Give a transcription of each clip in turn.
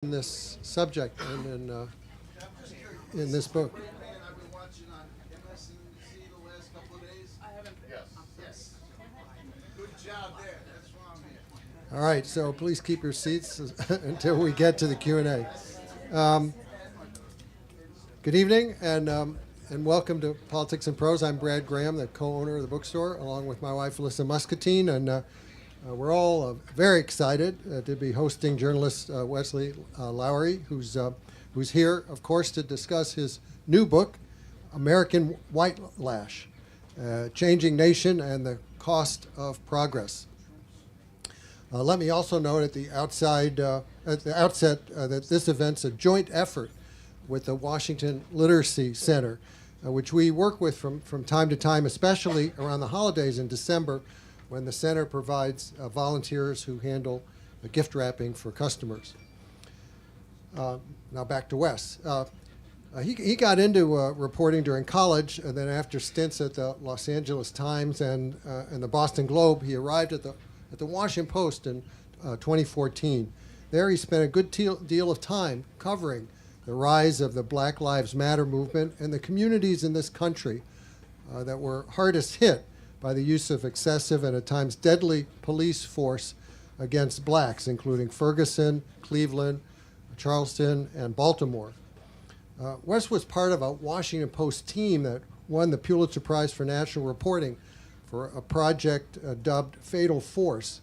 in this subject and in this book. All right, so please keep your seats until we get to the Q&A. Good evening and welcome to Politics and Prose. I'm Brad Graham, the co-owner of the bookstore, along with my wife, Alyssa Muscatine, and we're all very excited to be hosting journalist Wesley Lowery, who's here, of course, to discuss his new book, American Whitelash, Changing Nation and the Cost of Progress. Let me also note at the outset that this event's a joint effort with the Washington Literacy Center, which we work with from time to time, especially around the holidays in December, when the center provides volunteers who handle the gift wrapping for customers. Now back to Wes. He got into reporting during college, and then after stints at the Los Angeles Times and the Boston Globe, he arrived at the Washington Post in 2014. There he spent a good deal of time covering the rise of the Black Lives Matter movement and the communities in this country that were hardest hit by the use of excessive and at times deadly police force against blacks, including Ferguson, Cleveland, Charleston, and Baltimore. Wes was part of a Washington Post team that won the Pulitzer Prize for National Reporting for a project dubbed Fatal Force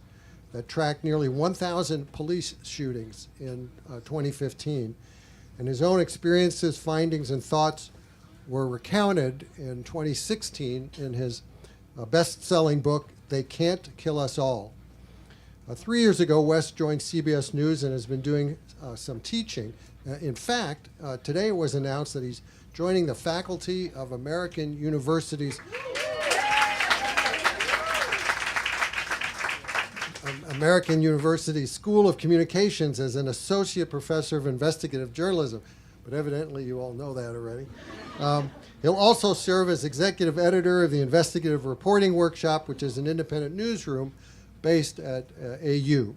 that tracked nearly 1,000 police shootings in 2015. And his own experiences, findings, and thoughts were recounted in 2016 in his best-selling book, They Can't Kill Us All. 3 years ago, Wes joined CBS News and has been doing some teaching. In fact, today it was announced that he's joining the faculty of American University's School of Communications as an associate professor of investigative journalism. But evidently you all know that already. He'll also serve as executive editor of the Investigative Reporting Workshop, which is an independent newsroom based at AU.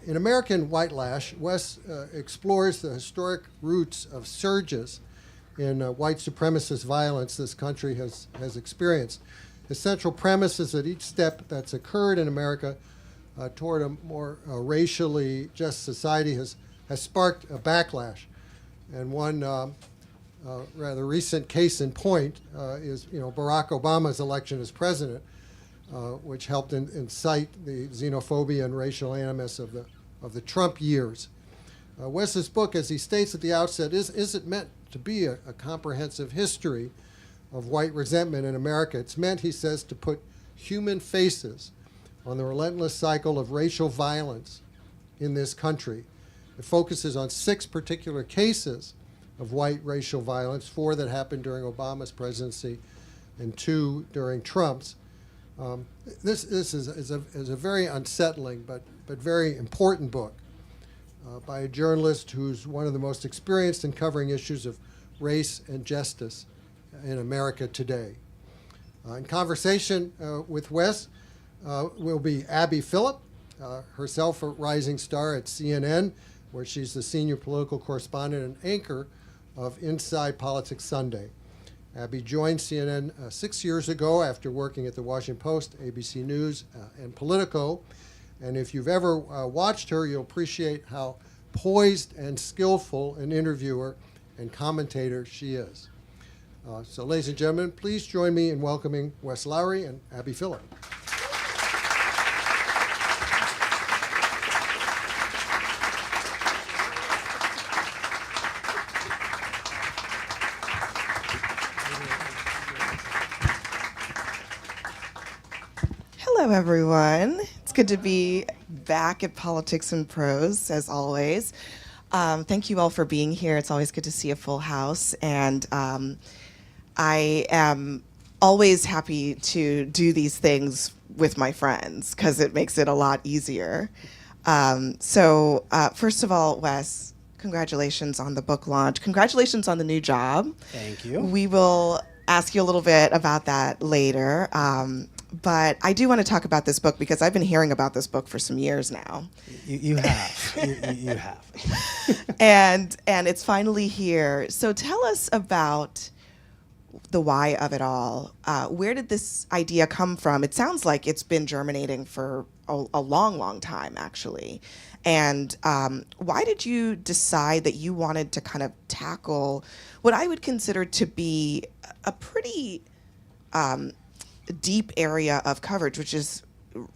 In American Whitelash, Wes explores the historic roots of surges in white supremacist violence this country has experienced. His central premise is that each step that's occurred in America toward a more racially just society has sparked a backlash. And one rather recent case in point is Barack Obama's election as president, which helped incite the xenophobia and racial animus of the Trump years. Wes's book, as he states at the outset, isn't meant to be a comprehensive history of white resentment in America. It's meant, he says, to put human faces on the relentless cycle of racial violence in this country. It focuses on 6 particular cases of white racial violence, 4 that happened during Obama's presidency and 2 during Trump's. This is a very unsettling but very important book by a journalist who's one of the most experienced in covering issues of race and justice in America today. In conversation with Wes will be Abby Phillip, herself a rising star at CNN, where she's the senior political correspondent and anchor of Inside Politics Sunday. Abby joined CNN 6 years ago after working at the Washington Post, ABC News, and Politico. And if you've ever watched her, you'll appreciate how poised and skillful an interviewer and commentator she is. So ladies and gentlemen, please join me in welcoming Wes Lowery and Abby Phillip. Hello, everyone. It's good to be back at Politics and Prose, as always. Thank you all for being here. It's always good to see a full house. And I am always happy to do these things with my friends because it makes it a lot easier. So first of all, Wes, congratulations on the book launch. Congratulations on the new job. Thank you. We will ask you a little bit about that later. but I do want to talk about this book because I've been hearing about this book for some years now. You have. you have. And it's finally here. So tell us about the why of it all. Where did this idea come from? It sounds like it's been germinating for a long, long time, actually. And why did you decide that you wanted to kind of tackle what I would consider to be a pretty deep area of coverage, which is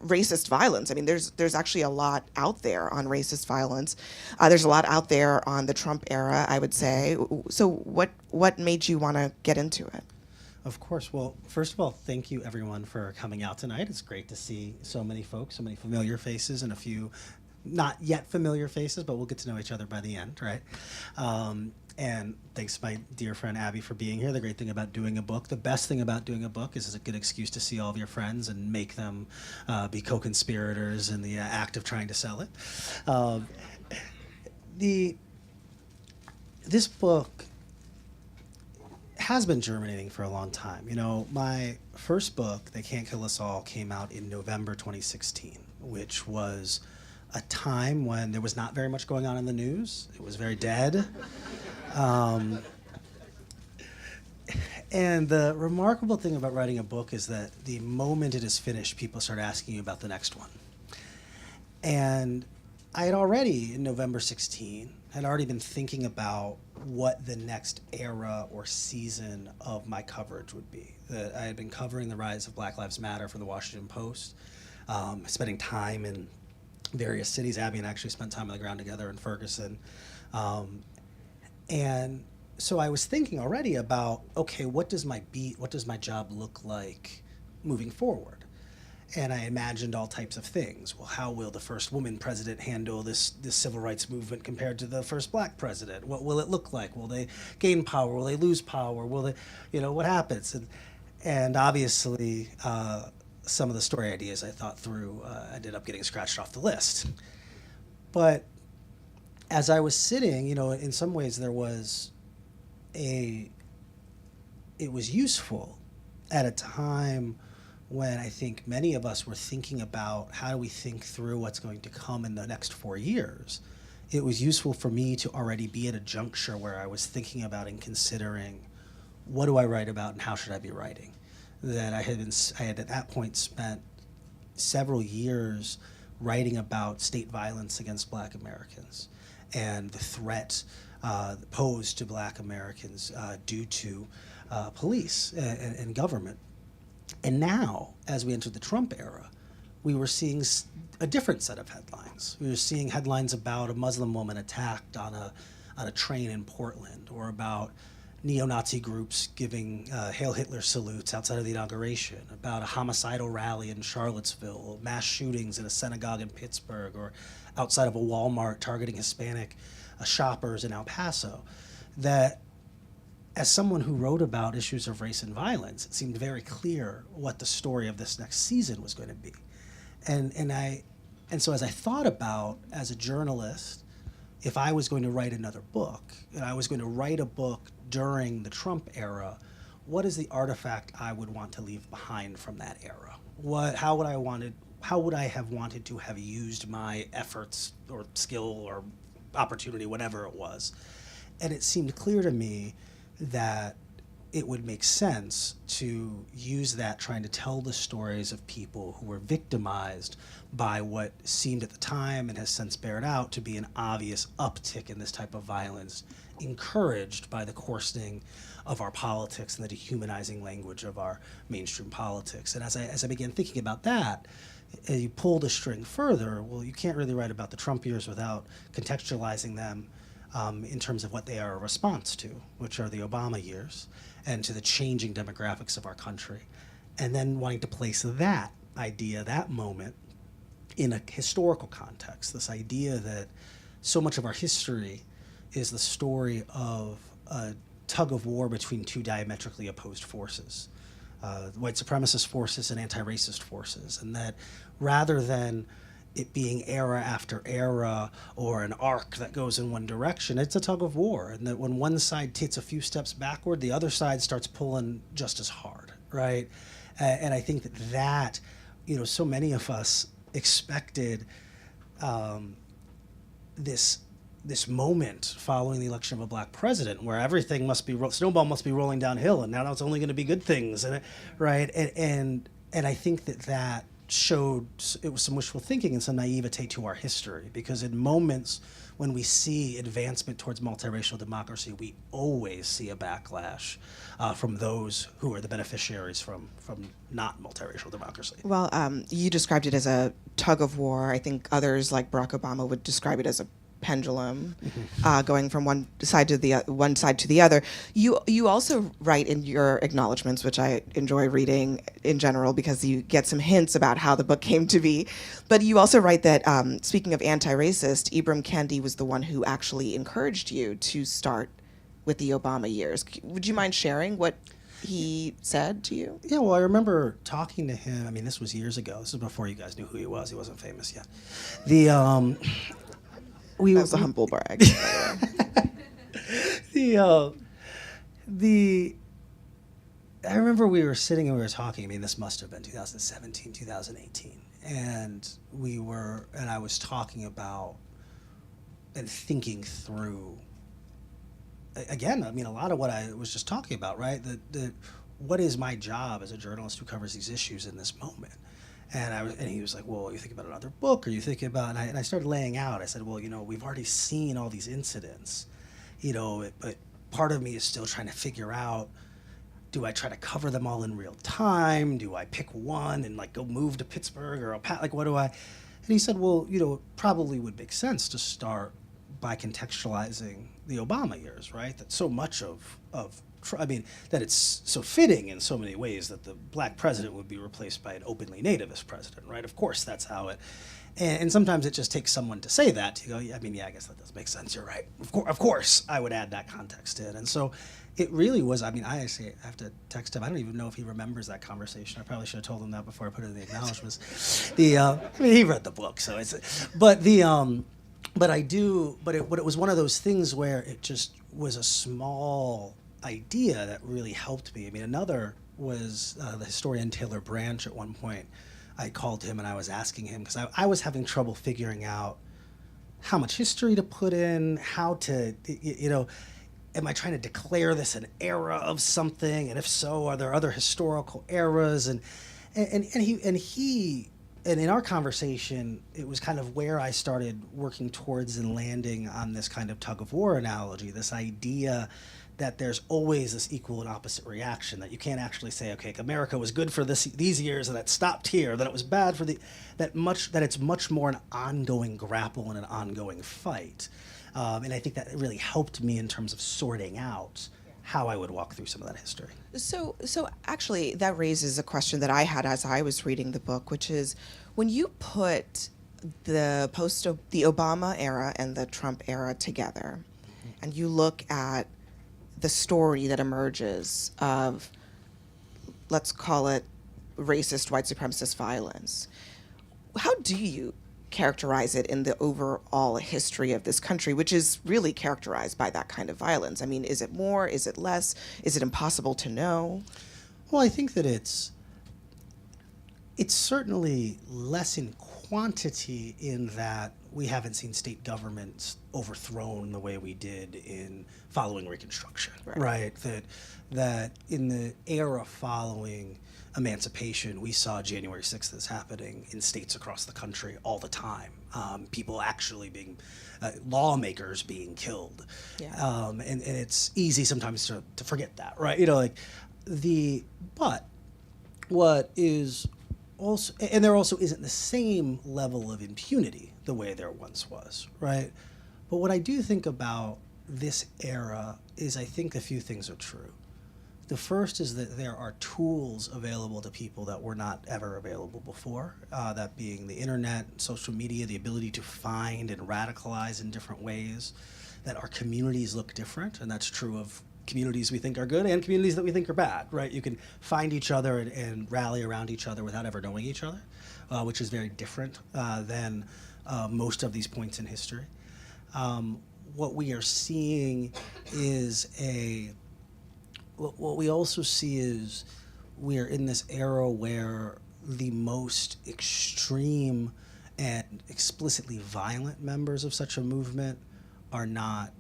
racist violence? I mean, there's actually a lot out there on racist violence. There's a lot out there on the Trump era, I would say. So what made you want to get into it? Of course. Well, first of all, thank you everyone for coming out tonight. It's great to see so many folks, so many familiar faces, and a few not yet familiar faces, but we'll get to know each other by the end, right? And thanks, my dear friend Abby, for being here. The great thing about doing a book, the best thing about doing a book is it's a good excuse to see all of your friends and make them be co-conspirators in the act of trying to sell it. This book has been germinating for a long time. You know, my first book, They Can't Kill Us All, came out in November 2016, which was a time when there was not very much going on in the news. It was very dead. And the remarkable thing about writing a book is that the moment it is finished, people start asking you about the next one. And I had already, in November 16, had already been thinking about what the next era or season of my coverage would be. That I had been covering the rise of Black Lives Matter for the Washington Post, spending time in various cities. Abby and I actually spent time on the ground together in Ferguson. And so I was thinking already about, okay, what does my job look like moving forward? And I imagined all types of things. Well, how will the first woman president handle this civil rights movement compared to the first black president? What will it look like? Will they gain power? Will they lose power? Will they, what happens? And obviously, some of the story ideas I thought through ended up getting scratched off the list. But as I was sitting, in some ways it was useful at a time when I think many of us were thinking about how do we think through what's going to come in the next 4 years. It was useful for me to already be at a juncture where I was thinking about and considering, what do I write about and how should I be writing? That I had at that point spent several years writing about state violence against Black Americans and the threat posed to Black Americans due to police and government. And now, as we entered the Trump era, we were seeing a different set of headlines. We were seeing headlines about a Muslim woman attacked on a train in Portland, or about neo-Nazi groups giving Hail Hitler salutes outside of the inauguration, about a homicidal rally in Charlottesville, mass shootings in a synagogue in Pittsburgh, or outside of a Walmart targeting Hispanic shoppers in El Paso. That, as someone who wrote about issues of race and violence, it seemed very clear what the story of this next season was going to be. And so as I thought about, as a journalist, if I was going to write another book, and I was going to write a book during the Trump era, what is the artifact I would want to leave behind from that era? How would I have wanted to have used my efforts or skill or opportunity, whatever it was? And it seemed clear to me that it would make sense to use that trying to tell the stories of people who were victimized by what seemed at the time and has since bared out to be an obvious uptick in this type of violence, encouraged by the coarsening of our politics and the dehumanizing language of our mainstream politics. And as I began thinking about that, you pull the string further, well, you can't really write about the Trump years without contextualizing them in terms of what they are a response to, which are the Obama years, and to the changing demographics of our country. And then wanting to place that idea, that moment, in a historical context, this idea that so much of our history is the story of a tug of war between two diametrically opposed forces, white supremacist forces and anti-racist forces, and that rather than it being era after era or an arc that goes in one direction, it's a tug of war, and that when one side takes a few steps backward, the other side starts pulling just as hard, right? And I think that so many of us expected this moment following the election of a black president where everything must be snowball must be rolling downhill, and now it's only going to be good things, right? And I think that showed it was some wishful thinking and some naivete to our history, because in moments when we see advancement towards multiracial democracy, we always see a backlash from those who are the beneficiaries from not multiracial democracy. Well, you described it as a tug of war. I think others, like Barack Obama, would describe it as a pendulum, going from one side to the other. You also write in your acknowledgments, which I enjoy reading in general because you get some hints about how the book came to be. But you also write that, speaking of anti-racist, Ibram Kendi was the one who actually encouraged you to start with the Obama years. Would you mind sharing what he said to you? Yeah, well, I remember talking to him. I mean, this was years ago. This is before you guys knew who he was. He wasn't famous yet. That was a humble brag. I remember we were sitting and we were talking. I mean, this must have been 2017, 2018. And I was talking about and thinking through, again, I mean, a lot of what I was just talking about, right? What is my job as a journalist who covers these issues in this moment? And he was like, well, you think about another book, or you thinking about, and I started laying out. I said, well, we've already seen all these incidents, but part of me is still trying to figure out, do I try to cover them all in real time? Do I pick one and go move to Pittsburgh or what do I? And he said, well, it probably would make sense to start by contextualizing the Obama years, right? That so much that it's so fitting in so many ways that the black president would be replaced by an openly nativist president, right? Of course, that's how it. And sometimes it just takes someone to say that to go, yeah, I guess that does make sense. You're right. Of course, I would add that context in. And so it really was. I actually have to text him. I don't even know if he remembers that conversation. I probably should have told him that before I put it in the acknowledgments. He read the book, so but it was one of those things where it just was a small idea that really helped me. I mean, another was the historian Taylor Branch. At one point, I called him and I was asking him, because I was having trouble figuring out how much history to put in, how to, am I trying to declare this an era of something, and if so, are there other historical eras? And in our conversation, it was kind of where I started working towards and landing on this kind of tug of war analogy, this idea that there's always this equal and opposite reaction, that you can't actually say, okay, America was good for these years and that stopped here, that it was bad for that it's much more an ongoing grapple and an ongoing fight. And I think that really helped me in terms of sorting out how I would walk through some of that history. So actually, that raises a question that I had as I was reading the book, which is, when you put the Obama era and the Trump era together, and you look at the story that emerges of, let's call it, racist white supremacist violence, how do you characterize it in the overall history of this country, which is really characterized by that kind of violence? I mean, is it more? Is it less? Is it impossible to know? Well, I think that it's certainly less in quantity, in that we haven't seen state governments overthrown the way we did in following Reconstruction, right? That in the era following emancipation, we saw January 6th is happening in states across the country all the time. People actually being, lawmakers being killed. Yeah. And it's easy sometimes to forget that, right? But what is also, and there also isn't the same level of impunity the way there once was, right? But what I do think about this era is, I think a few things are true. The first is that there are tools available to people that were not ever available before, that being the internet, social media, the ability to find and radicalize in different ways, that our communities look different, and that's true of communities we think are good and communities that we think are bad, right? You can find each other and rally around each other without ever knowing each other, which is very different than most of these points in history. What we are seeing is what we also see is we are in this era where the most extreme and explicitly violent members of such a movement are not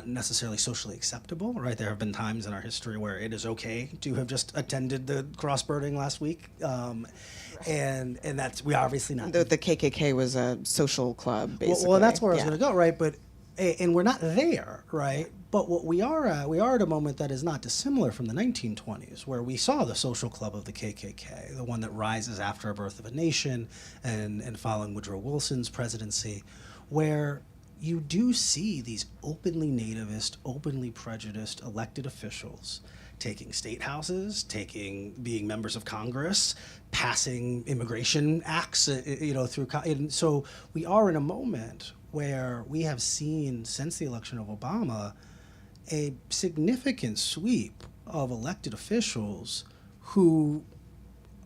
necessarily socially acceptable, right? There have been times in our history where it is okay to have just attended the cross burning last week, and that's we obviously not. The KKK was a social club, basically. Well, that's where I was going to go, right? But and we're not there, right? But what we are at a moment that is not dissimilar from the 1920s, where we saw the social club of the KKK, the one that rises after a birth of a nation and following Woodrow Wilson's presidency, where you do see these openly nativist, openly prejudiced elected officials taking state houses, being members of Congress, passing immigration acts, and so we are in a moment where we have seen, since the election of Obama, a significant sweep of elected officials who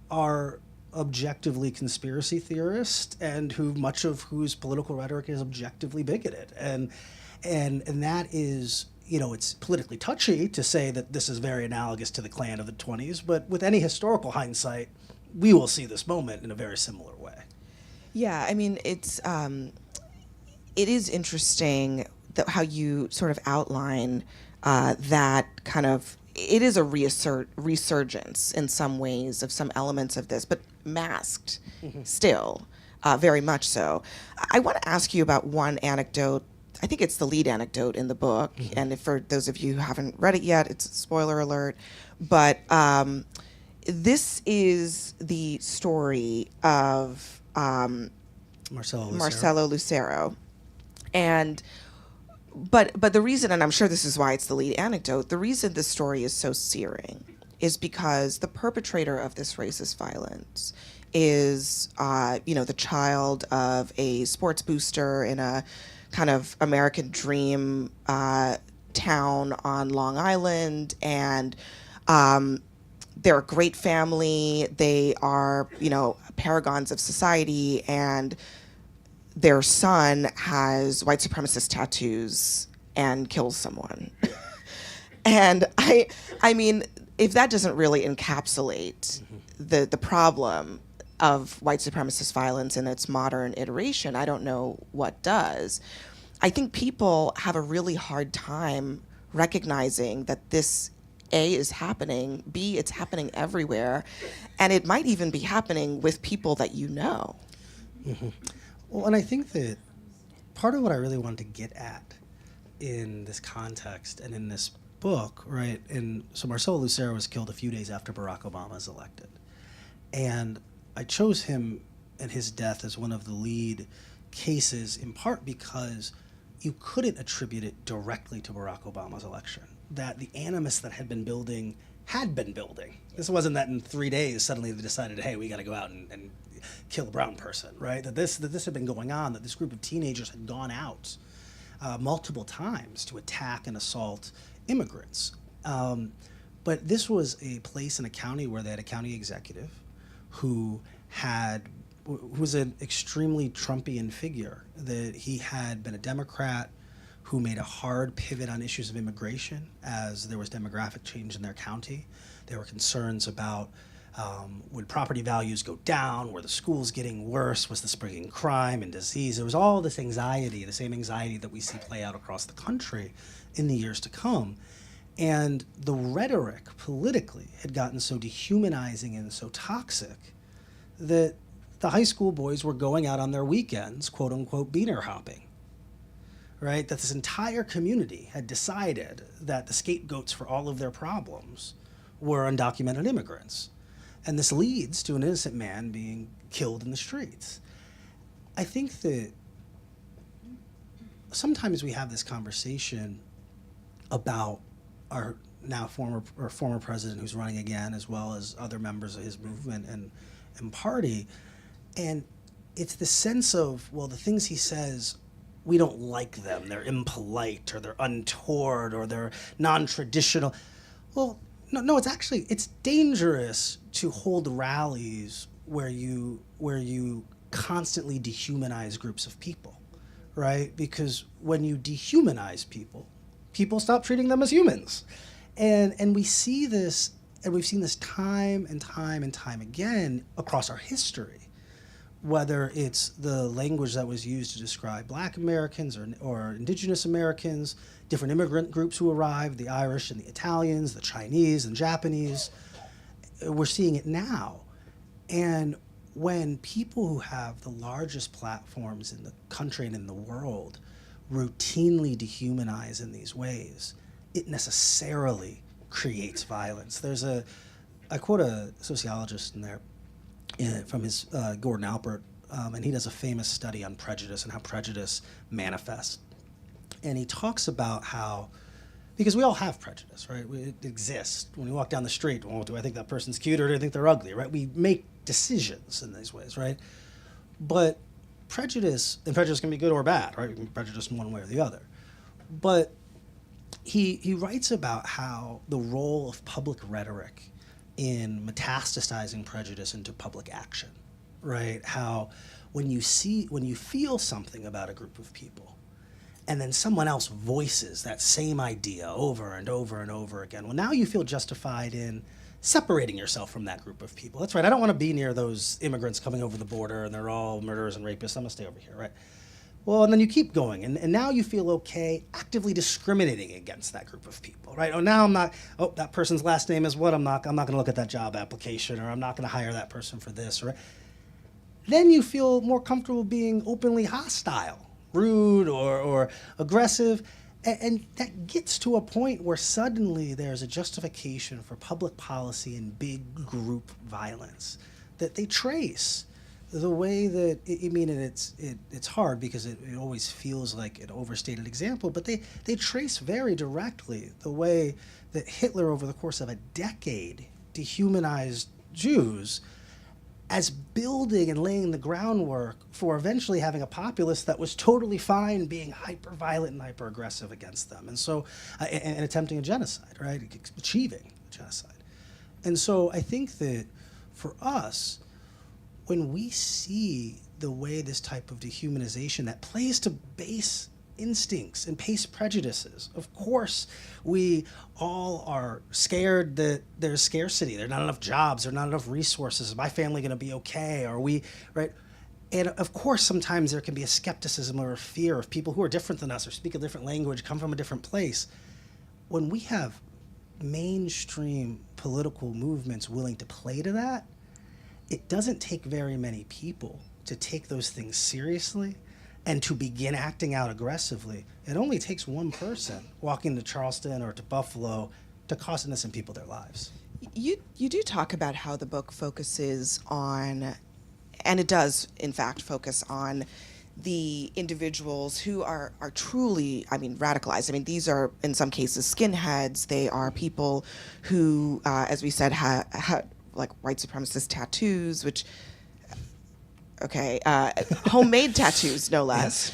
are objectively conspiracy theorists and whose political rhetoric is objectively bigoted. And that is, it's politically touchy to say that this is very analogous to the Klan of the 20s, but with any historical hindsight, we will see this moment in a very similar way. Yeah, I mean, it is interesting how you sort of outline that kind of, it is a resurgence in some ways of some elements of this, but masked still, very much so. I want to ask you about one anecdote. I think it's the lead anecdote in the book, and if for those of you who haven't read it yet, it's a spoiler alert, but this is the story of Marcelo Lucero. And but the reason, and I'm sure this is why it's the lead anecdote, the reason this story is so searing is because the perpetrator of this racist violence is, the child of a sports booster in a kind of American dream town on Long Island, and they're a great family. They are, paragons of society, and their son has white supremacist tattoos and kills someone. And I mean, if that doesn't really encapsulate the problem of white supremacist violence in its modern iteration, I don't know what does. I think people have a really hard time recognizing that this, A, is happening, B, it's happening everywhere, and it might even be happening with people that you know. Mm-hmm. Well, and I think that part of what I really wanted to get at in this context and in this book, right, and so Marcelo Lucero was killed a few days after Barack Obama was elected. And I chose him and his death as one of the lead cases in part because you couldn't attribute it directly to Barack Obama's election, that the animus that had been building. This wasn't that in 3 days suddenly they decided, hey, we got to go out and kill a brown person, right? That this had been going on, that this group of teenagers had gone out multiple times to attack and assault immigrants. But this was a place in a county where they had a county executive who was an extremely Trumpian figure, that he had been a Democrat who made a hard pivot on issues of immigration as there was demographic change in their county. There were concerns about would property values go down, were the schools getting worse, was this bringing crime and disease? There was all this anxiety, the same anxiety that we see play out across the country in the years to come. And the rhetoric politically had gotten so dehumanizing and so toxic that the high school boys were going out on their weekends, quote unquote, beaner hopping. Right? That this entire community had decided that the scapegoats for all of their problems were undocumented immigrants. And this leads to an innocent man being killed in the streets. I think that sometimes we have this conversation about our now former president who's running again, as well as other members of his movement and party. And it's the sense of, well, the things he says, we don't like them. They're impolite, or they're untoward, or they're non-traditional. Well, no, it's dangerous to hold rallies where you constantly dehumanize groups of people, right? Because when you dehumanize people stop treating them as humans. And we see this And we've seen this time and time and time again across our history, whether it's the language that was used to describe Black Americans or Indigenous Americans, different immigrant groups who arrived, the Irish and the Italians, the Chinese and Japanese. We're seeing it now. And when people who have the largest platforms in the country and in the world routinely dehumanize in these ways, it necessarily creates violence. I quote a sociologist in there from his Gordon Alpert, and he does a famous study on prejudice and how prejudice manifests. And he talks about how, because we all have prejudice, right? It exists. When we walk down the street, well, do I think that person's cute or do I think they're ugly, right? We make decisions in these ways, right? But prejudice can be good or bad, right? You can prejudice in one way or the other. But he writes about how the role of public rhetoric in metastasizing prejudice into public action, right? How when you feel something about a group of people, and then someone else voices that same idea over and over and over again, well, now you feel justified in separating yourself from that group of people. That's right, I don't want to be near those immigrants coming over the border and they're all murderers and rapists. I'm going to stay over here, right? Well, and then you keep going, and now you feel okay actively discriminating against that group of people, right? Oh, now I'm not, that person's last name is what? I'm not going to look at that job application, or I'm not going to hire that person for this, right? Then you feel more comfortable being openly hostile, rude or aggressive, and that gets to a point where suddenly there's a justification for public policy and big group violence that they trace. The way that, it's hard because it always feels like an overstated example, but they trace very directly the way that Hitler over the course of a decade dehumanized Jews as building and laying the groundwork for eventually having a populace that was totally fine being hyper-violent and hyper-aggressive against them. And so, and attempting a genocide, right? Achieving genocide. And so I think that for us, when we see the way this type of dehumanization that plays to base instincts and base prejudices, of course we all are scared that there's scarcity, there are not enough jobs, there are not enough resources, is my family going to be okay, are we, right? And of course sometimes there can be a skepticism or a fear of people who are different than us or speak a different language, come from a different place. When we have mainstream political movements willing to play to that, it doesn't take very many people to take those things seriously and to begin acting out aggressively. It only takes one person walking to Charleston or to Buffalo to cost innocent people their lives. You do talk about how the book focuses on, and it does in fact focus on, the individuals who are truly, radicalized. These are in some cases skinheads. They are people who, as we said, had like white supremacist tattoos, which, homemade tattoos, no less.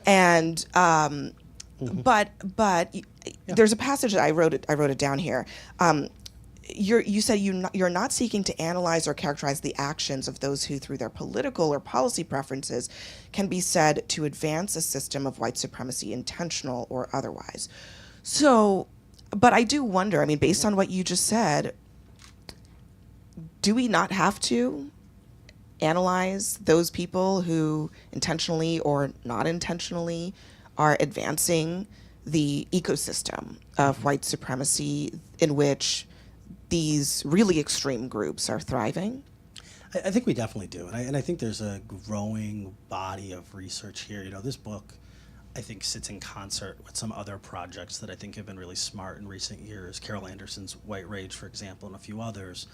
Yes. And, but there's a passage that I wrote it down here. You said you're not seeking to analyze or characterize the actions of those who, through their political or policy preferences, can be said to advance a system of white supremacy, intentional or otherwise. So, but I do wonder, based on what you just said, do we not have to analyze those people who intentionally or not intentionally are advancing the ecosystem of white supremacy in which these really extreme groups are thriving? I think we definitely do. And I think there's a growing body of research here. This book, I think, sits in concert with some other projects that I think have been really smart in recent years. Carol Anderson's White Rage, for example, and a few others,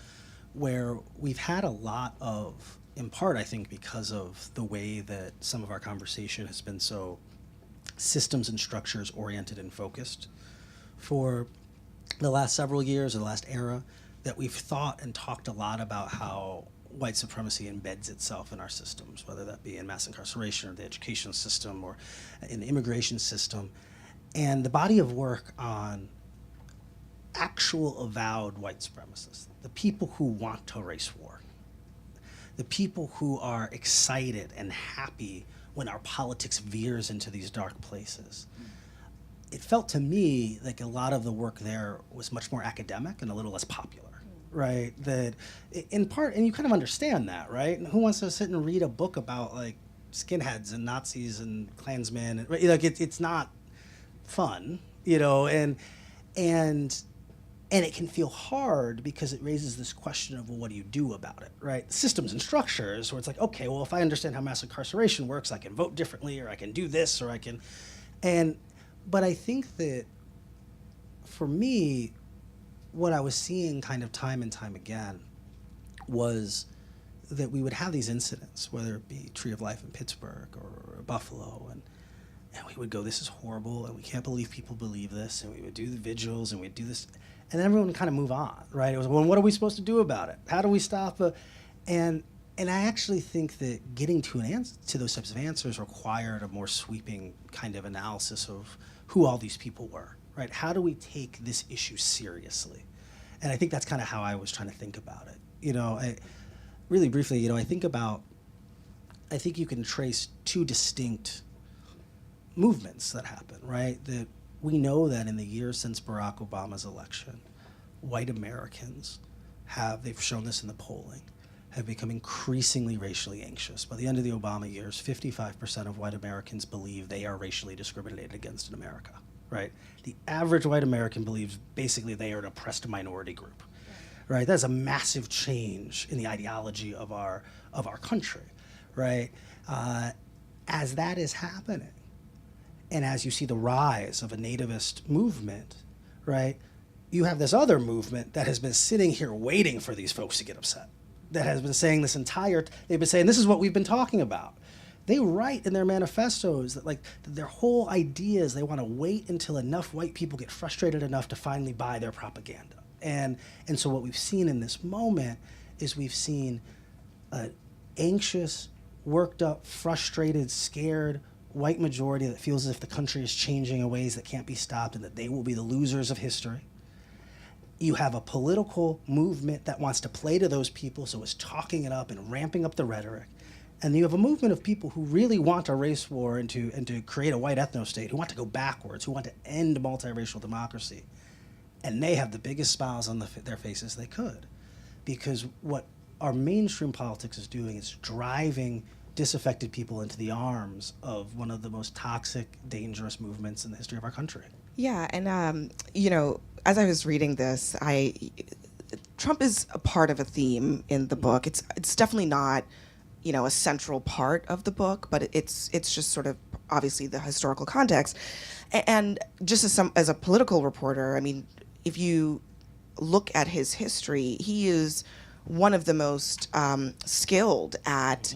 where we've had a lot of, in part, I think, because of the way that some of our conversation has been so systems and structures oriented and focused for the last several years or the last era, that we've thought and talked a lot about how white supremacy embeds itself in our systems, whether that be in mass incarceration or the education system or in the immigration system. And the body of work on actual avowed white supremacists, the people who want to race war, the people who are excited and happy when our politics veers into these dark places. It felt to me like a lot of the work there was much more academic and a little less popular. right? That in part, and you kind of understand that, right? And who wants to sit and read a book about like skinheads and Nazis and Klansmen? And, right? Like it's not fun, and it can feel hard because it raises this question of, well, what do you do about it, right? Systems and structures where it's like, okay, well, if I understand how mass incarceration works, I can vote differently, or I can do this, or I can, but I think that for me, what I was seeing kind of time and time again was that we would have these incidents, whether it be Tree of Life in Pittsburgh or Buffalo, and we would go, this is horrible, and we can't believe people believe this, and we would do the vigils, and we'd do this, and then everyone would kind of move on, right? It was, well, what are we supposed to do about it? How do we stop? And I actually think that getting to to those types of answers required a more sweeping kind of analysis of who all these people were, right? How do we take this issue seriously? And I think that's kind of how I was trying to think about it. Really briefly, I think you can trace two distinct movements that happen, right? That we know that in the years since Barack Obama's election, white Americans they've shown this in the polling, have become increasingly racially anxious. By the end of the Obama years, 55% of white Americans believe they are racially discriminated against in America, right? The average white American believes basically they are an oppressed minority group, right? That's a massive change in the ideology of our country, right? As that is happening, and as you see the rise of a nativist movement, right, you have this other movement that has been sitting here waiting for these folks to get upset, that has been saying they've been saying, this is what we've been talking about. They write in their manifestos that their whole idea is they want to wait until enough white people get frustrated enough to finally buy their propaganda. And so what we've seen in this moment is we've seen an anxious, worked up, frustrated, scared white majority that feels as if the country is changing in ways that can't be stopped and that they will be the losers of history. You have a political movement that wants to play to those people, so is talking it up and ramping up the rhetoric. And you have a movement of people who really want a race war and to create a white ethno-state, who want to go backwards, who want to end multiracial democracy. And they have the biggest smiles on their faces they could. Because what our mainstream politics is doing is driving disaffected people into the arms of one of the most toxic, dangerous movements in the history of our country. Yeah, and as I was reading this, Trump is a part of a theme in the book. It's definitely not, a central part of the book, but it's just sort of obviously the historical context. And just as a political reporter, I mean, if you look at his history, he is one of the most skilled at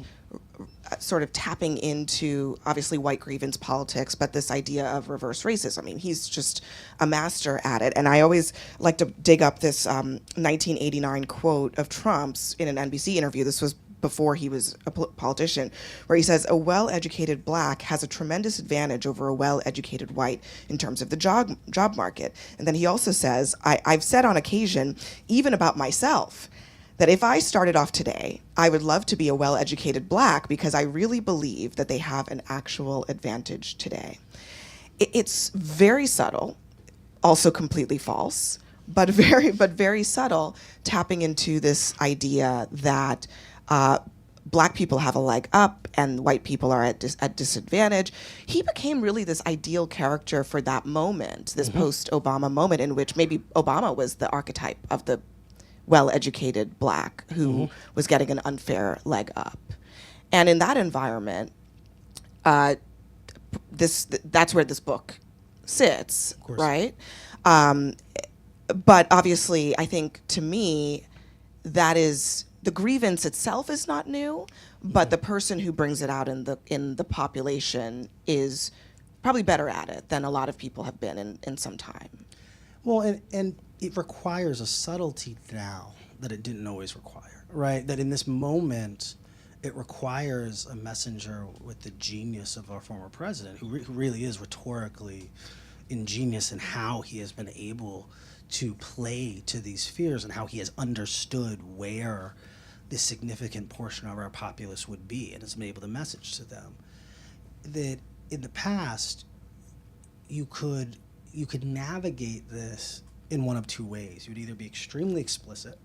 sort of tapping into obviously white grievance politics, but this idea of reverse racism. I mean, he's just a master at it. And I always like to dig up this 1989 quote of Trump's in an NBC interview. This was before he was a politician, where he says, "A well-educated black has a tremendous advantage over a well-educated white in terms of the job market." And then he also says, I've said on occasion, even about myself, that if I started off today, I would love to be a well-educated black because I really believe that they have an actual advantage today. It's very subtle, also completely false, but very subtle, tapping into this idea that black people have a leg up and white people are at disadvantage. He became really this ideal character for that moment, this post-Obama moment in which maybe Obama was the archetype of the well-educated black who was getting an unfair leg up. And in that environment, that's where this book sits, right? But obviously, I think to me, that is, the grievance itself is not new, but the person who brings it out in the population is probably better at it than a lot of people have been in some time. Well, and it requires a subtlety now that it didn't always require, right? That in this moment, it requires a messenger with the genius of our former president, who really is rhetorically ingenious in how he has been able to play to these fears and how he has understood where this significant portion of our populace would be and has been able to message to them. That in the past, you could navigate this in one of two ways. You would either be extremely explicit,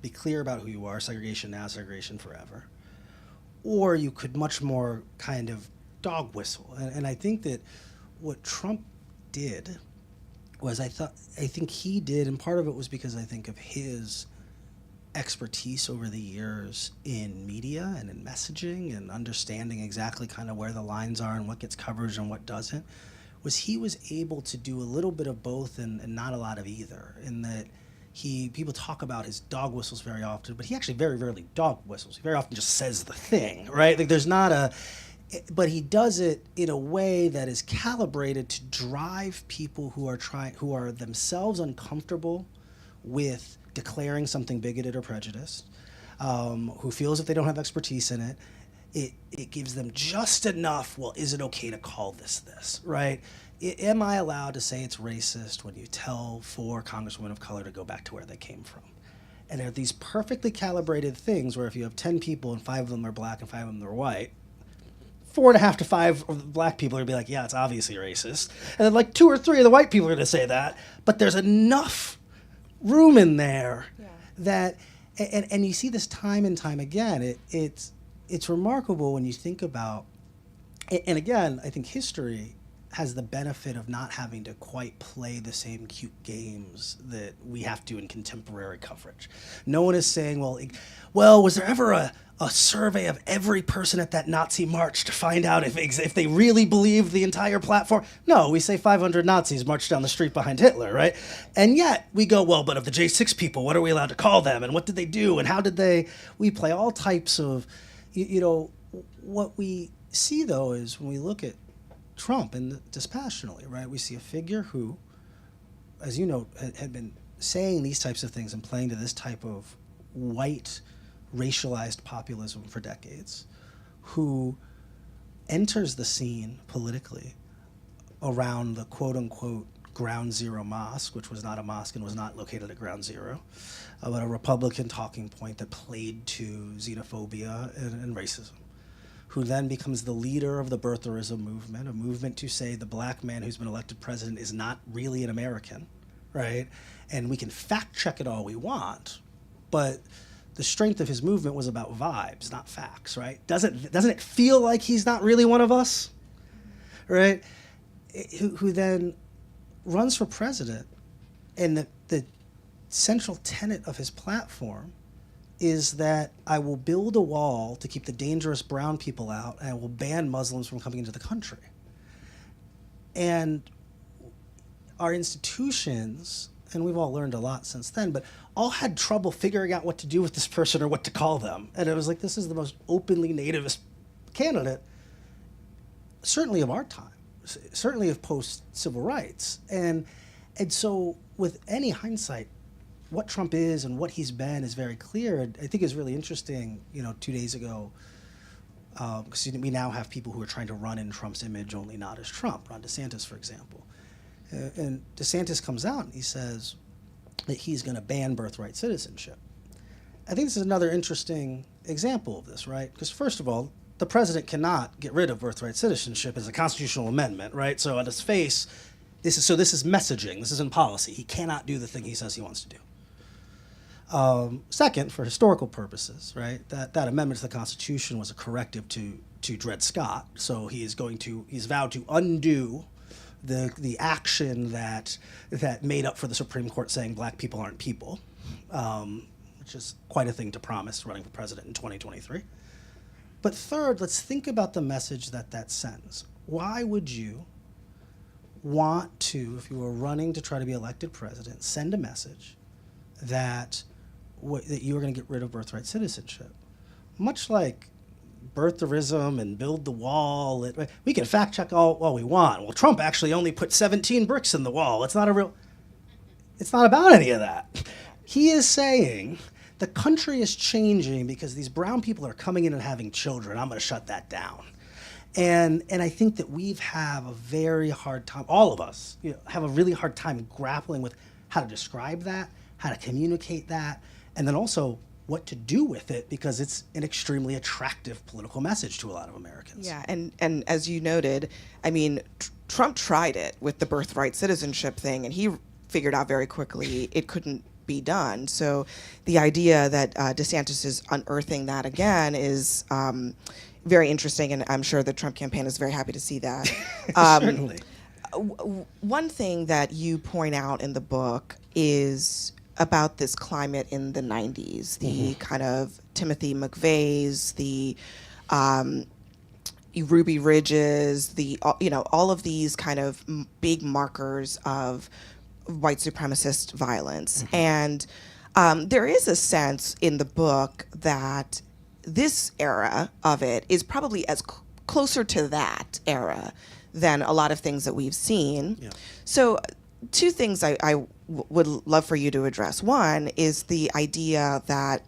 be clear about who you are, segregation now, segregation forever. Or you could much more kind of dog whistle. And I think that what Trump did was I think he did, and part of it was because I think of his expertise over the years in media and in messaging and understanding exactly kind of where the lines are and what gets coverage and what doesn't, was he was able to do a little bit of both and not a lot of either, in that people talk about his dog whistles very often, but he actually very rarely dog whistles. He very often just says the thing, right? Like there's not a, but he does it in a way that is calibrated to drive people who are themselves uncomfortable with declaring something bigoted or prejudiced, who feels if they don't have expertise in it, it gives them just enough, well, is it okay to call this, right? Am I allowed to say it's racist when you tell 4 congresswomen of color to go back to where they came from? And there are these perfectly calibrated things where if you have 10 people and 5 of them are black and 5 of them are white, 4.5 to 5 of the black people are going to be like, yeah, it's obviously racist. And then like 2 or 3 of the white people are going to say that. But there's enough room in there that, and you see this time and time again. It's remarkable when you think about, and again, I think history has the benefit of not having to quite play the same cute games that we have to in contemporary coverage. No one is saying, well, was there ever a survey of every person at that Nazi march to find out if they really believed the entire platform? No, we say 500 Nazis marched down the street behind Hitler, right? And yet we go, well, but of the J6 people, what are we allowed to call them? And what did they do? And how did we play all types of, what we see though is when we look at Trump and dispassionately, right? We see a figure who, as you know, had been saying these types of things and playing to this type of white racialized populism for decades, who enters the scene politically around the quote-unquote Ground Zero Mosque, which was not a mosque and was not located at Ground Zero, but a Republican talking point that played to xenophobia and racism, who then becomes the leader of the birtherism movement, a movement to say the black man who's been elected president is not really an American, right? And we can fact check it all we want, but the strength of his movement was about vibes, not facts, right? Doesn't it feel like he's not really one of us, right? Who then runs for president, and the central tenet of his platform is that I will build a wall to keep the dangerous brown people out, and I will ban Muslims from coming into the country. And our institutions, and we've all learned a lot since then, but all had trouble figuring out what to do with this person or what to call them. And it was like, this is the most openly nativist candidate, certainly of our time, certainly of post-civil rights. And so with any hindsight, what Trump is and what he's been is very clear. I think it's really interesting, 2 days ago, because we now have people who are trying to run in Trump's image, only not as Trump. Ron DeSantis, for example. And DeSantis comes out and he says that he's going to ban birthright citizenship. I think this is another interesting example of this, right? Because first of all, the president cannot get rid of birthright citizenship as a constitutional amendment, right? So on its face, this is messaging. This isn't policy. He cannot do the thing he says he wants to do. Second, for historical purposes, right, that amendment to the Constitution was a corrective to Dred Scott. So he's vowed to undo the action that made up for the Supreme Court saying black people aren't people, which is quite a thing to promise running for president in 2023. But third, let's think about the message that sends. Why would you want to, if you were running to try to be elected president, send a message that you were going to get rid of birthright citizenship? Much like birtherism and build the wall, we can fact check all we want. Well, Trump actually only put 17 bricks in the wall. It's not about any of that. He is saying the country is changing because these brown people are coming in and having children. I'm going to shut that down. And I think that we've have a very hard time, all of us, have a really hard time grappling with how to describe that, how to communicate that, and then also what to do with it, because it's an extremely attractive political message to a lot of Americans. Yeah, and as you noted, I mean, Trump tried it with the birthright citizenship thing, and he figured out very quickly it couldn't be done. So the idea that DeSantis is unearthing that again is very interesting, and I'm sure the Trump campaign is very happy to see that. Certainly. One thing that you point out in the book is about this climate in the 90s, the kind of Timothy McVeighs, the Ruby Ridges, all of these kind of big markers of white supremacist violence. And there is a sense in the book that this era of it is probably as closer to that era than a lot of things that we've seen. Yeah. So two things I would love for you to address. One is the idea that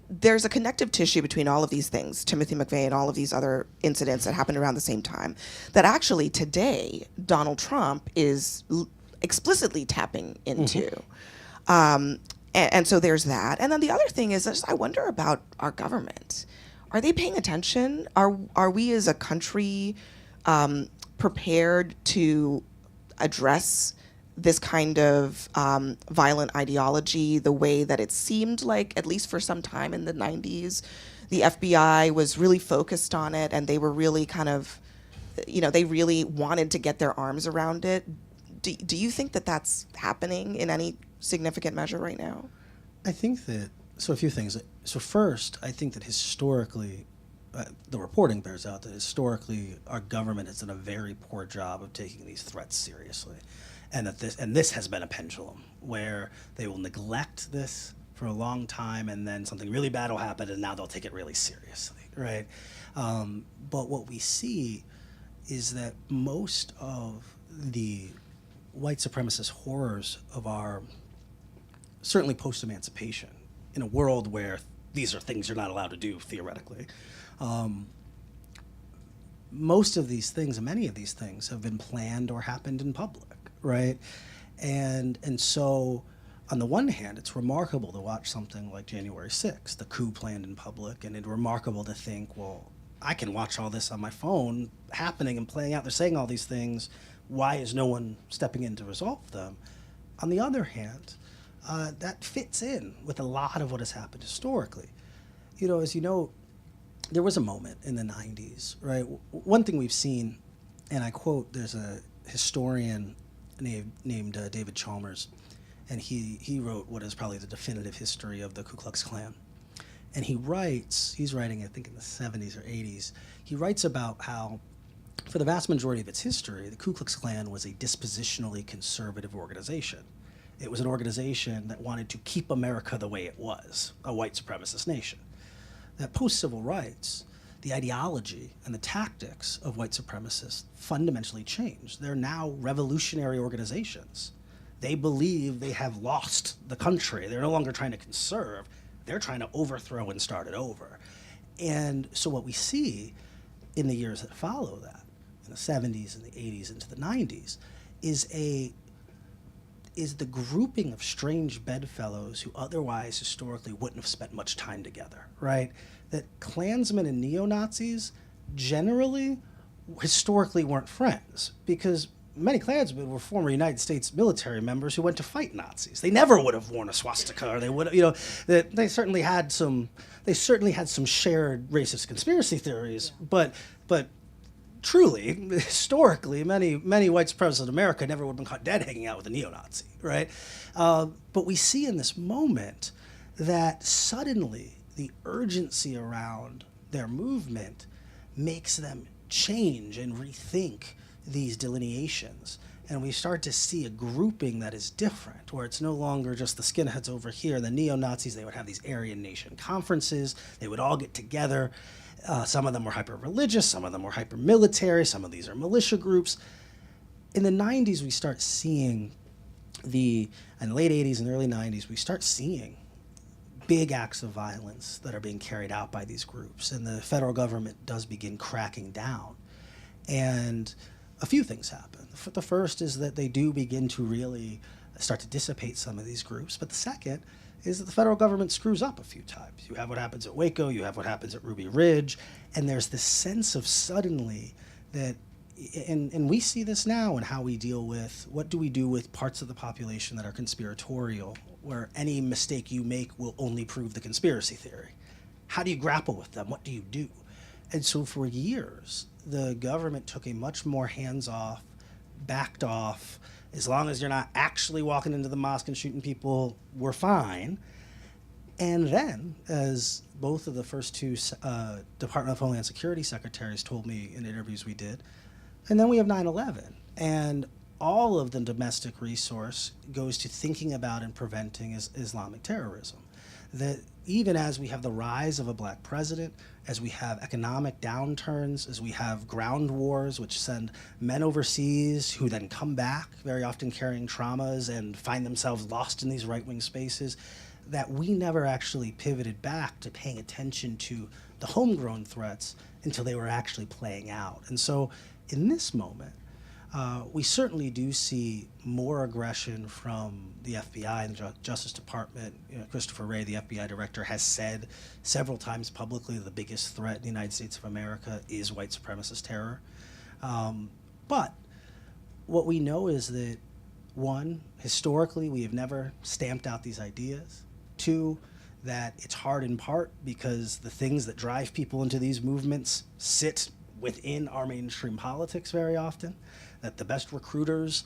there's a connective tissue between all of these things, Timothy McVeigh and all of these other incidents that happened around the same time, that actually today Donald Trump is explicitly tapping into. And so there's that. And then the other thing is I wonder about our government. Are they paying attention? Are we as a country prepared to address this kind of violent ideology the way that it seemed like, at least for some time in the 90s, the FBI was really focused on it, and they were really kind of, they really wanted to get their arms around it. Do you think that that's happening in any significant measure right now? I think that, so a few things. So first, I think that historically, the reporting bears out that historically our government has done a very poor job of taking these threats seriously. And that this has been a pendulum where they will neglect this for a long time, and then something really bad will happen, and now they'll take it really seriously, right? But what we see is that most of the white supremacist horrors of our, certainly post-emancipation, in a world where these are things you're not allowed to do theoretically, most of these things, and many of these things, have been planned or happened in public, right? And so, on the one hand, it's remarkable to watch something like January 6th, the coup planned in public, and it's remarkable to think, well, I can watch all this on my phone happening and playing out. They're saying all these things. Why is no one stepping in to resolve them? On the other hand, that fits in with a lot of what has happened historically. As you know, there was a moment in the 90s, right? One thing we've seen, and I quote, there's a historian named David Chalmers, and he wrote what is probably the definitive history of the Ku Klux Klan. And he's writing, I think in the 70s or 80s, he writes about how, for the vast majority of its history, the Ku Klux Klan was a dispositionally conservative organization. It was an organization that wanted to keep America the way it was, a white supremacist nation. That post-civil rights, the ideology and the tactics of white supremacists fundamentally changed. They're now revolutionary organizations. They believe they have lost the country. They're no longer trying to conserve. They're trying to overthrow and start it over. And so what we see in the years that follow that, in the 70s and the 80s into the 90s, is the grouping of strange bedfellows who otherwise historically wouldn't have spent much time together, right? That Klansmen and neo-Nazis generally historically weren't friends, because many Klansmen were former United States military members who went to fight Nazis. They never would have worn a swastika, or they would have, they certainly had some shared racist conspiracy theories, but truly, historically, many white supremacists in America never would have been caught dead hanging out with a neo-Nazi, right? But we see in this moment that suddenly the urgency around their movement makes them change and rethink these delineations. And we start to see a grouping that is different, where it's no longer just the skinheads over here, the neo-Nazis. They would have these Aryan Nation conferences. They would all get together. Some of them were hyper-religious, some of them were hyper-military, some of these are militia groups. In the 90s, we start seeing in the late 80s and early 90s, we start seeing big acts of violence that are being carried out by these groups, and the federal government does begin cracking down. And a few things happen. The first is that they do begin to really start to dissipate some of these groups, but the second is that the federal government screws up a few times. You have what happens at Waco, you have what happens at Ruby Ridge, and there's this sense of suddenly that and we see this now in how we deal with, what do we do with parts of the population that are conspiratorial, where any mistake you make will only prove the conspiracy theory? How do you grapple with them? What do you do? And so for years, the government took a much more hands-off, backed off, as long as you're not actually walking into the mosque and shooting people, we're fine. And then, as both of the first two Department of Homeland Security secretaries told me in interviews we did, and then we have 9/11. And all of the domestic resource goes to thinking about and preventing Islamic terrorism. That even as we have the rise of a black president, as we have economic downturns, as we have ground wars which send men overseas who then come back, very often carrying traumas and find themselves lost in these right-wing spaces, that we never actually pivoted back to paying attention to the homegrown threats until they were actually playing out. And so in this moment, we certainly do see more aggression from the FBI and the Justice Department. Christopher Wray, the FBI director, has said several times publicly the biggest threat in the United States of America is white supremacist terror. But what we know is that, one, historically, we have never stamped out these ideas. Two, that it's hard in part because the things that drive people into these movements sit within our mainstream politics very often, that the best recruiters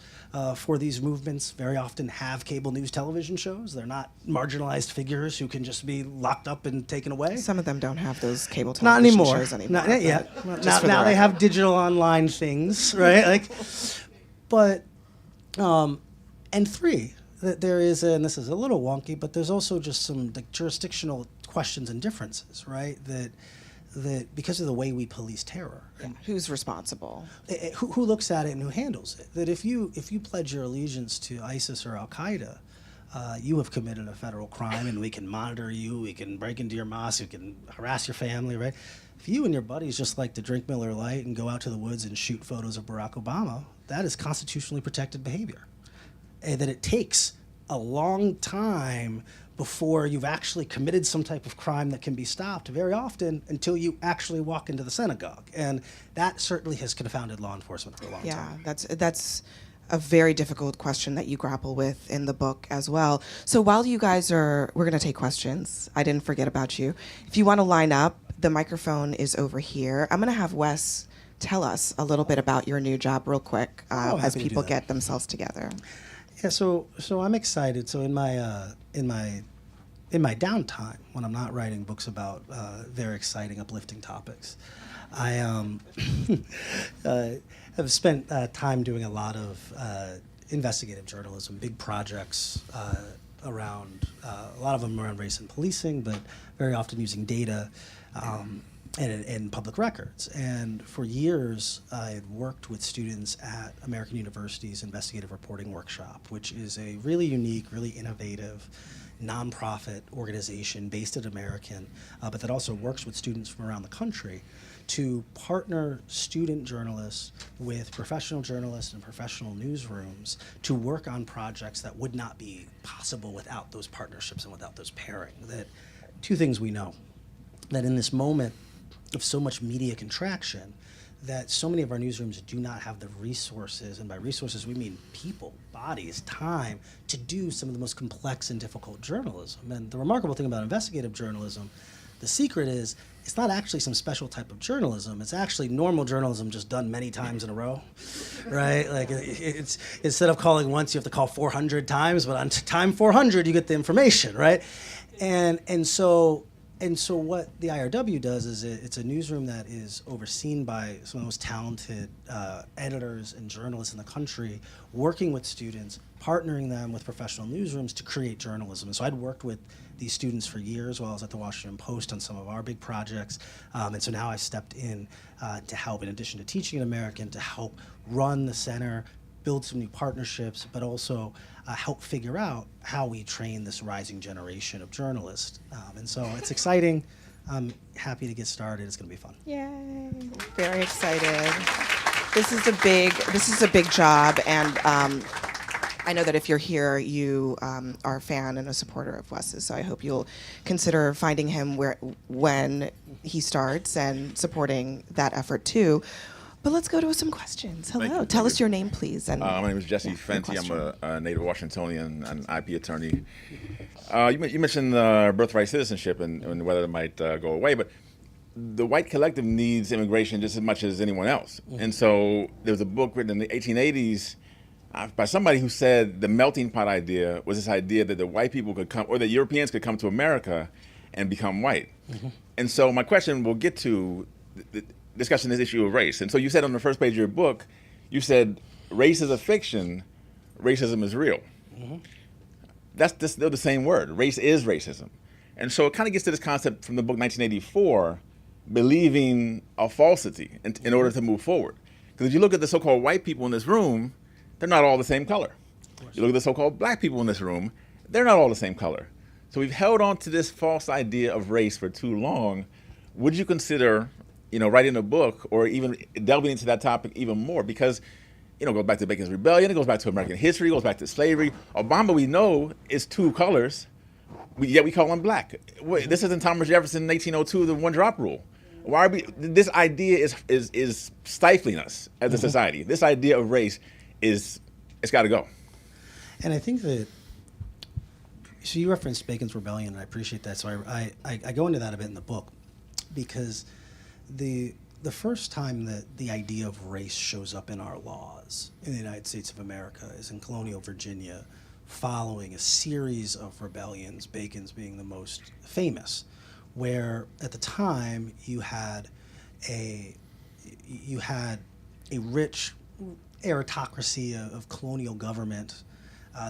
for these movements very often have cable news television shows. They're not marginalized figures who can just be locked up and taken away. Some of them don't have those cable Not television anymore. shows anymore. Not yet. Just for Now the they record. have digital online things, right? But and three, that there is, and this is a little wonky, but there's also just some jurisdictional questions and differences, right? That because of the way we police terror, Yeah. Who's responsible? who looks at it and who handles it? That if you pledge your allegiance to ISIS or Al Qaeda, you have committed a federal crime, and we can monitor you. We can break into your mosque. We can harass your family, right? If you and your buddies just like to drink Miller Lite and go out to the woods and shoot photos of Barack Obama, that is constitutionally protected behavior. And that it takes a long time before you've actually committed some type of crime that can be stopped, very often until you actually walk into the synagogue. And that certainly has confounded law enforcement for a long time. Yeah, that's a very difficult question that you grapple with in the book as well. So while you guys we're going to take questions. I didn't forget about you. If you want to line up, the microphone is over here. I'm going to have Wes tell us a little bit about your new job real quick as happy to do people that. get themselves together. Yeah, so I'm excited. So in my downtime, when I'm not writing books about very exciting, uplifting topics, I have spent time doing a lot of investigative journalism, big projects around, a lot of them around race and policing, but very often using data and public records. And for years, I had worked with students at American University's Investigative Reporting Workshop, which is a really unique, really innovative nonprofit organization based at American, but that also works with students from around the country to partner student journalists with professional journalists and professional newsrooms to work on projects that would not be possible without those partnerships and without those pairing. That two things we know, that in this moment of so much media contraction, that so many of our newsrooms do not have the resources, and by resources we mean people, bodies, time, to do some of the most complex and difficult journalism. And the remarkable thing about investigative journalism, the secret is, it's not actually some special type of journalism. It's actually normal journalism just done many times in a row, right? Like it's instead of calling once, you have to call 400 times, but on time 400 you get the information, right? And so what the IRW does is it's a newsroom that is overseen by some of the most talented editors and journalists in the country, working with students, partnering them with professional newsrooms to create journalism. And so I'd worked with these students for years while I was at the Washington Post on some of our big projects. And so now I stepped in to help, in addition to teaching at American, to help run the center, build some new partnerships, but also help figure out how we train this rising generation of journalists. And so it's exciting. I'm happy to get started. It's going to be fun. Yay! Very excited. This is a big job, and I know that if you're here, you are a fan and a supporter of Wes's. So I hope you'll consider finding him when he starts and supporting that effort too. But let's go to some questions. Thank Hello. you. Tell Thank us you. your name, please. And My name is Jesse your Fenty. I'm question. a native Washingtonian, an IP attorney. You mentioned birthright citizenship and whether it might go away, but the white collective needs immigration just as much as anyone else. And so there was a book written in the 1880s by somebody who said the melting pot idea was this idea that the white people could come, or that Europeans could come to America and become white. And so my question will get to discussing this issue of race. And so you said on the first page of your book, you said race is a fiction, racism is real. That's still the same word. Race is racism. And so it kind of gets to this concept from the book 1984, believing a falsity in order to move forward. Because if you look at the so-called white people in this room, they're not all the same color. You look at the so-called black people in this room, they're not all the same color. So we've held on to this false idea of race for too long. Would you consider, writing a book or even delving into that topic even more? Because, it goes back to Bacon's Rebellion, it goes back to American history, it goes back to slavery. Obama, we know, is two colors, yet we call him black. This isn't Thomas Jefferson in 1802, the one-drop rule. Why are we? This idea is stifling us as a society. This idea of race it's got to go. And I think that, so you referenced Bacon's Rebellion, and I appreciate that. So I go into that a bit in the book, because the first time that the idea of race shows up in our laws in the United States of America is in colonial Virginia, following a series of rebellions, Bacon's being the most famous, where at the time you had a rich aristocracy of colonial government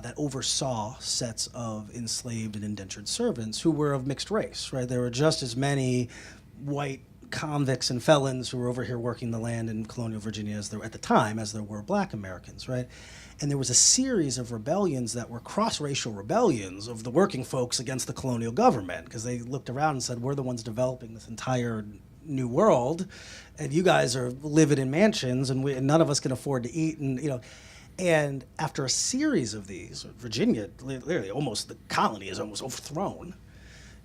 that oversaw sets of enslaved and indentured servants who were of mixed race, right? There were just as many white convicts and felons who were over here working the land in colonial Virginia as there at the time as there were black Americans, right? And there was a series of rebellions that were cross-racial rebellions of the working folks against the colonial government, because they looked around and said, we're the ones developing this entire new world, and you guys are living in mansions, and none of us can afford to eat, and after a series of these, Virginia, literally almost the colony is almost overthrown.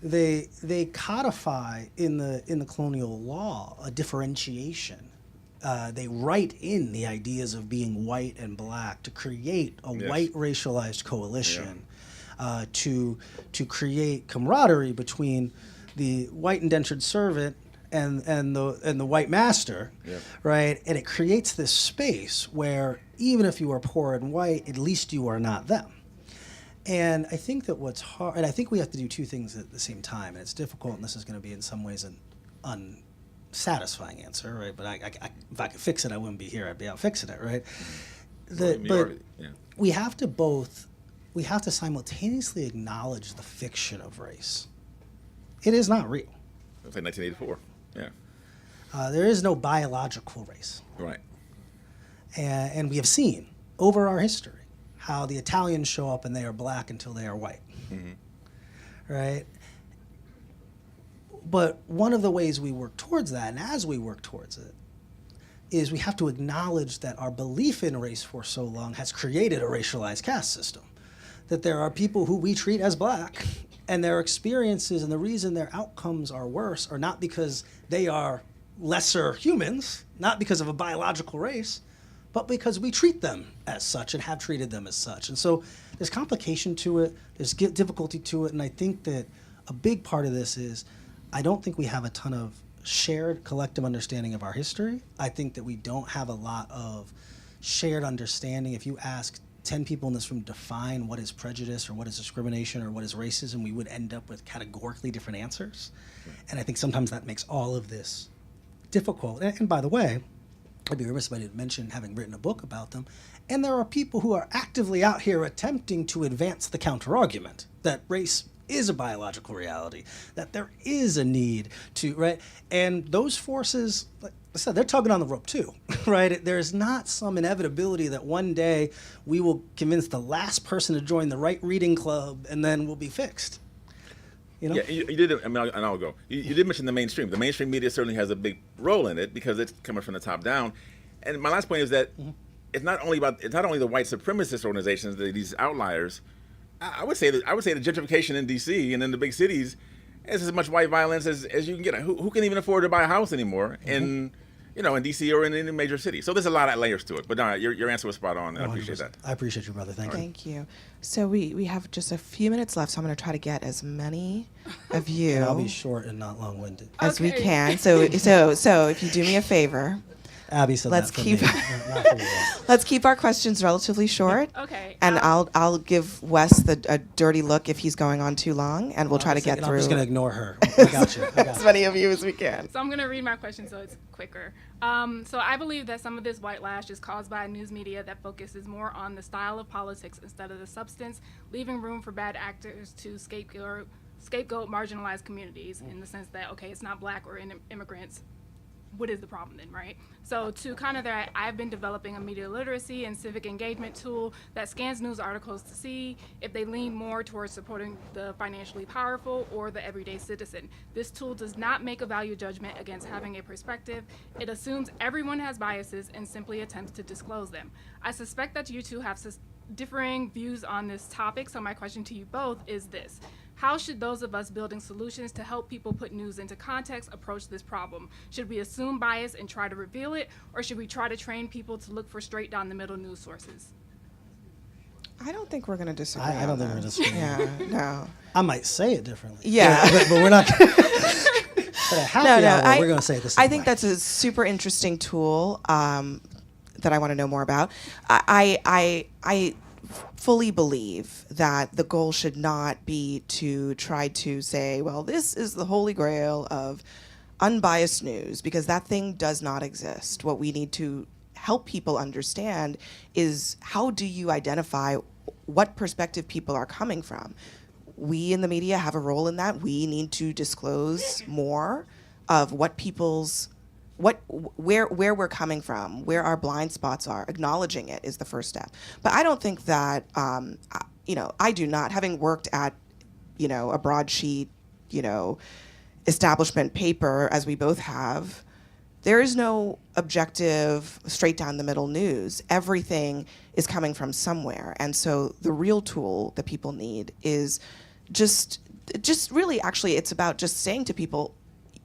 They codify in the colonial law a differentiation. They write in the ideas of being white and black to create a white racialized coalition, to create camaraderie between the white indentured servant and the white master, right? And it creates this space where even if you are poor and white, at least you are not them. And I think that what's hard, and I think we have to do two things at the same time, and it's difficult, and this is going to be in some ways an unsatisfying answer, right? But if I could fix it, I wouldn't be here. I'd be out fixing it, right? We have to simultaneously acknowledge the fiction of race. It is not real. It was like 1984. Yeah. There is no biological race. Right. And we have seen over our history how the Italians show up and they are black until they are white. Right? But one of the ways we work towards that, and as we work towards it, is we have to acknowledge that our belief in race for so long has created a racialized caste system. That there are people who we treat as black, and their experiences and the reason their outcomes are worse are not because they are lesser humans, not because of a biological race, but because we treat them as such and have treated them as such. And so there's complication to it, there's difficulty to it, and I think that a big part of this is I don't think we have a ton of shared collective understanding of our history. I think that we don't have a lot of shared understanding. If you ask 10 people in this room define what is prejudice or what is discrimination or what is racism, we would end up with categorically different answers. And I think sometimes that makes all of this difficult. And by the way, I'd be remiss if I didn't mention having written a book about them. And there are people who are actively out here attempting to advance the counter-argument that race is a biological reality, that there is a need to, right? And those forces, like I said, they're tugging on the rope too, right? There's not some inevitability that one day we will convince the last person to join the right reading club and then we'll be fixed. You know? Yeah, you did. I mean, and I'll go. You did mention the mainstream. The mainstream media certainly has a big role in it because it's coming from the top down. And my last point is that it's not only the white supremacist organizations, these outliers. I would say the gentrification in D.C. and in the big cities is as much white violence as you can get. Who can even afford to buy a house anymore in in D.C. or in any major city. So there's a lot of layers to it. But no, your answer was spot on, and I appreciate that. I appreciate you, brother. Thank you. Thank you. So we have just a few minutes left, so I'm going to try to get as many of you And I'll be short and not long-winded. as we Okay. can. So if you do me a favor, Abby said Let's that for keep- me, not for you all. let's keep our questions relatively short. Okay. And I'll give Wes a dirty look if he's going on too long, and we'll try to get I'm through just going to ignore her. I got you. I got as you. many of you as we can. So I'm going to read my question so it's quicker. So I believe that some of this whitelash is caused by a news media that focuses more on the style of politics instead of the substance, leaving room for bad actors to scapegoat marginalized communities in the sense that, okay, it's not black or immigrants. What is the problem then, right? So to counter that, I've been developing a media literacy and civic engagement tool that scans news articles to see if they lean more towards supporting the financially powerful or the everyday citizen. This tool does not make a value judgment against having a perspective. It assumes everyone has biases and simply attempts to disclose them. I suspect that you two have differing views on this topic, so my question to you both is this. How should those of us building solutions to help people put news into context approach this problem? Should we assume bias and try to reveal it, or should we try to train people to look for straight down the middle news sources? I don't think we're going to disagree. I don't on think we're that. disagreeing. Yeah, no. I might say it differently. Yeah. But we're not. But at happy hour, we're going to say it the same I think way. that's a super interesting tool that I want to know more about. I fully believe that the goal should not be to try to say, well, this is the holy grail of unbiased news, because that thing does not exist. What we need to help people understand is, how do you identify what perspective people are coming from? We in the media have a role in that. We need to disclose more of what people's where we're coming from, where our blind spots are. Acknowledging it is the first step. But I don't think that I do not, having worked at a broadsheet establishment paper, as we both have, there is no objective, straight down the middle news. Everything is coming from somewhere. And so the real tool that people need is just really, actually, it's about just saying to people,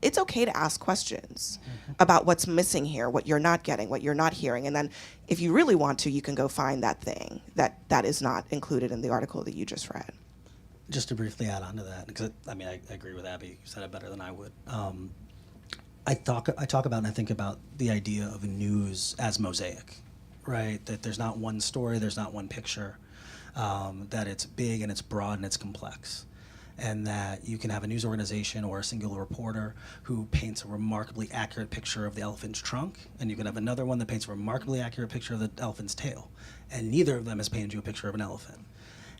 it's okay to ask questions about what's missing here, what you're not getting, what you're not hearing. And then if you really want to, you can go find that thing that is not included in the article that you just read. Just to briefly add on to that, because I agree with Abby. You said it better than I would. I talk about and I think about the idea of news as mosaic, right? That there's not one story, there's not one picture, that it's big and it's broad and it's complex. And that you can have a news organization or a singular reporter who paints a remarkably accurate picture of the elephant's trunk, and you can have another one that paints a remarkably accurate picture of the elephant's tail. And neither of them has painted you a picture of an elephant.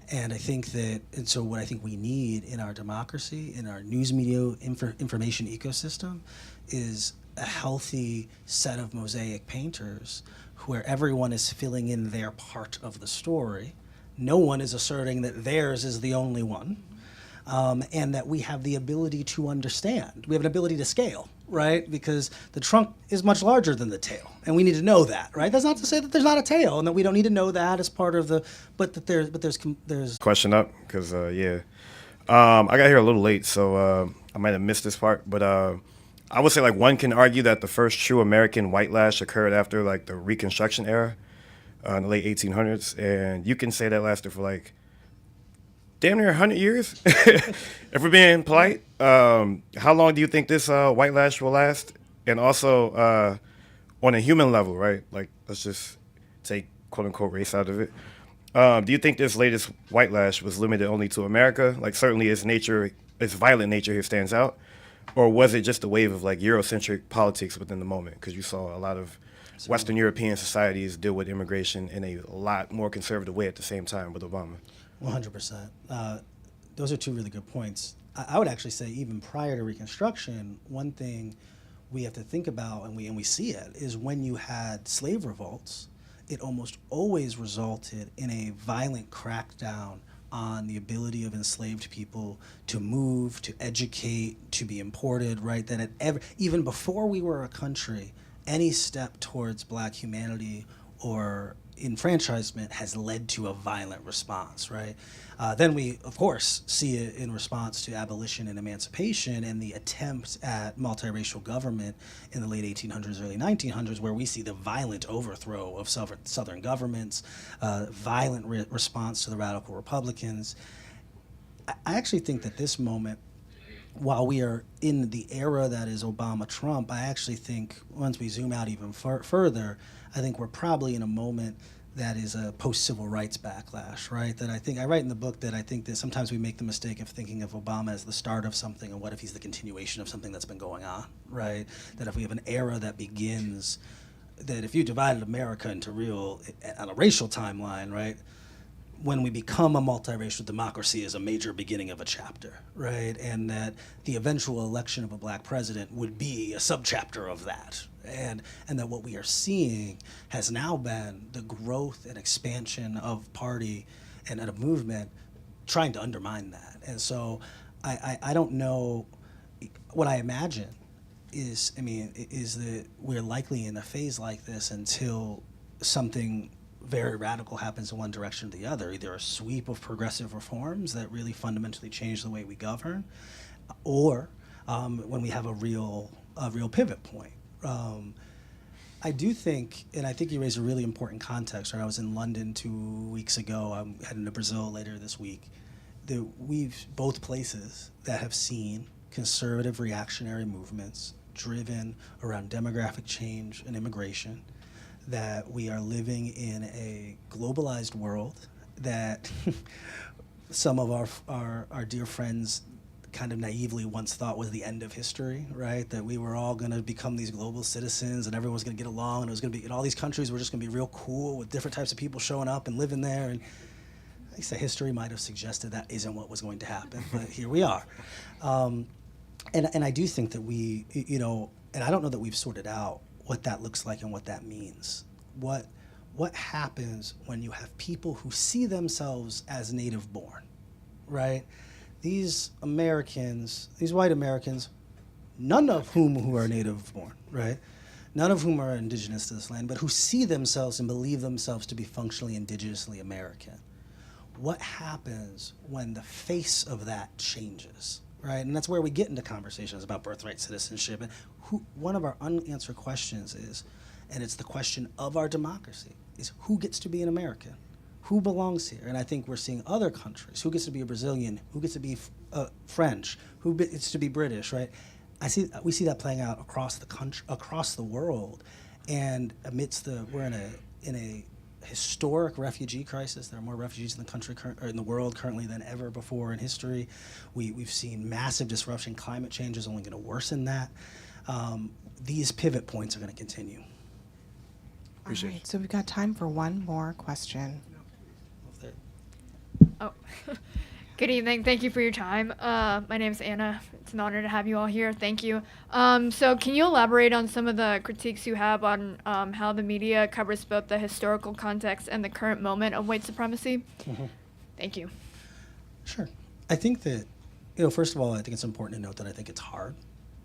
And I think that, and so what I think we need in our democracy, in our news media information ecosystem, is a healthy set of mosaic painters where everyone is filling in their part of the story. No one is asserting that theirs is the only one. And that we have the ability to understand. We have an ability to scale, right? Because the trunk is much larger than the tail, and we need to know that, right? That's not to say that there's not a tail, and that we don't need to know that as part of the, but that there's. Question up, because I got here a little late, so I might have missed this part, but I would say one can argue that the first true American whitelash occurred after the Reconstruction era, in the late 1800s, and you can say that lasted for damn near 100 years, if we're being polite. How long do you think this whitelash will last? And also, on a human level, right? Let's just take quote-unquote race out of it. Do you think this latest whitelash was limited only to America? Certainly its violent nature here stands out. Or was it just a wave of Eurocentric politics within the moment? Because you saw a lot of Western European societies deal with immigration in a lot more conservative way at the same time with Obama. 100%. Those are two really good points. I would actually say even prior to Reconstruction, one thing we have to think about, and we see it, is when you had slave revolts, it almost always resulted in a violent crackdown on the ability of enslaved people to move, to educate, to be imported, right? That even before we were a country, any step towards black humanity or enfranchisement has led to a violent response, right? Then we, of course, see it in response to abolition and emancipation and the attempt at multiracial government in the late 1800s, early 1900s, where we see the violent overthrow of Southern governments, violent response to the radical Republicans. I actually think that this moment, while we are in the era that is Obama-Trump, I actually think once we zoom out even further, I think we're probably in a moment that is a post-civil rights backlash, right? That I write in the book that I think that sometimes we make the mistake of thinking of Obama as the start of something, and what if he's the continuation of something that's been going on, right? That if we have an era that begins, that if you divided America into on a racial timeline, right? When we become a multiracial democracy is a major beginning of a chapter, right? And that the eventual election of a black president would be a subchapter of that. And that what we are seeing has now been the growth and expansion of party and a movement trying to undermine that. And so I don't know, what I imagine is that we're likely in a phase like this until something very radical happens in one direction or the other, either a sweep of progressive reforms that really fundamentally change the way we govern, or when we have a real pivot point. I do think, and I think you raised a really important context, right? I was in London 2 weeks ago. I'm heading to Brazil later this week. We've both places that have seen conservative reactionary movements driven around demographic change and immigration, that we are living in a globalized world that some of our dear friends kind of naively once thought was the end of history, right? That we were all going to become these global citizens and everyone was going to get along, and it was going to be in all these countries were just going to be real cool with different types of people showing up and living there. And I guess that history might have suggested that isn't what was going to happen, but here we are. And I do think that we, and I don't know that we've sorted out what that looks like and what that means. What happens when you have people who see themselves as native born, right? These Americans, these white Americans, none of whom are native born, right? None of whom are indigenous to this land, but who see themselves and believe themselves to be functionally indigenously American. What happens when the face of that changes, right? And that's where we get into conversations about birthright citizenship. And one of our unanswered questions is, and it's the question of our democracy, is who gets to be an American? Who belongs here? And I think we're seeing other countries. Who gets to be a Brazilian? Who gets to be French? Who gets to be British, right? We see that playing out across the country, across the world. And amidst we're in a historic refugee crisis. There are more refugees in the country or in the world currently than ever before in history. We've seen massive disruption. Climate change is only going to worsen that. These pivot points are going to continue. All right, so we've got time for one more question. Oh, good evening. Thank you for your time. My name is Anna. It's an honor to have you all here. Thank you. So can you elaborate on some of the critiques you have on how the media covers both the historical context and the current moment of white supremacy? Mm-hmm. Thank you. Sure. I think that, first of all, I think it's important to note that I think it's hard,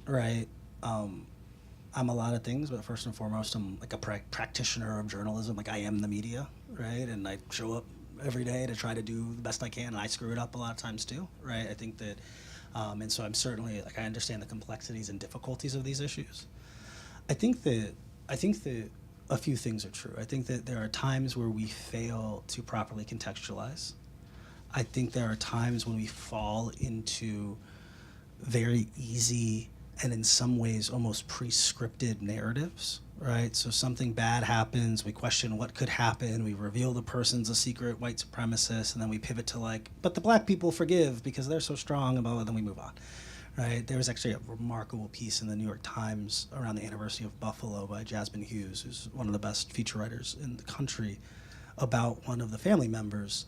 right? I'm a lot of things, but first and foremost, I'm like a practitioner of journalism. Like I am the media, right? And I show up every day to try to do the best I can, and I screw it up a lot of times too, right? I think that, and so I'm certainly, I understand the complexities and difficulties of these issues. I think that a few things are true. I think that there are times where we fail to properly contextualize. I think there are times when we fall into very easy and in some ways almost pre-scripted narratives, right? So something bad happens, we question what could happen, we reveal the person's a secret white supremacist, and then we pivot to but the black people forgive because they're so strong, and then we move on, right? There was actually a remarkable piece in the New York Times around the anniversary of Buffalo by Jasmine Hughes, who's one of the best feature writers in the country, about one of the family members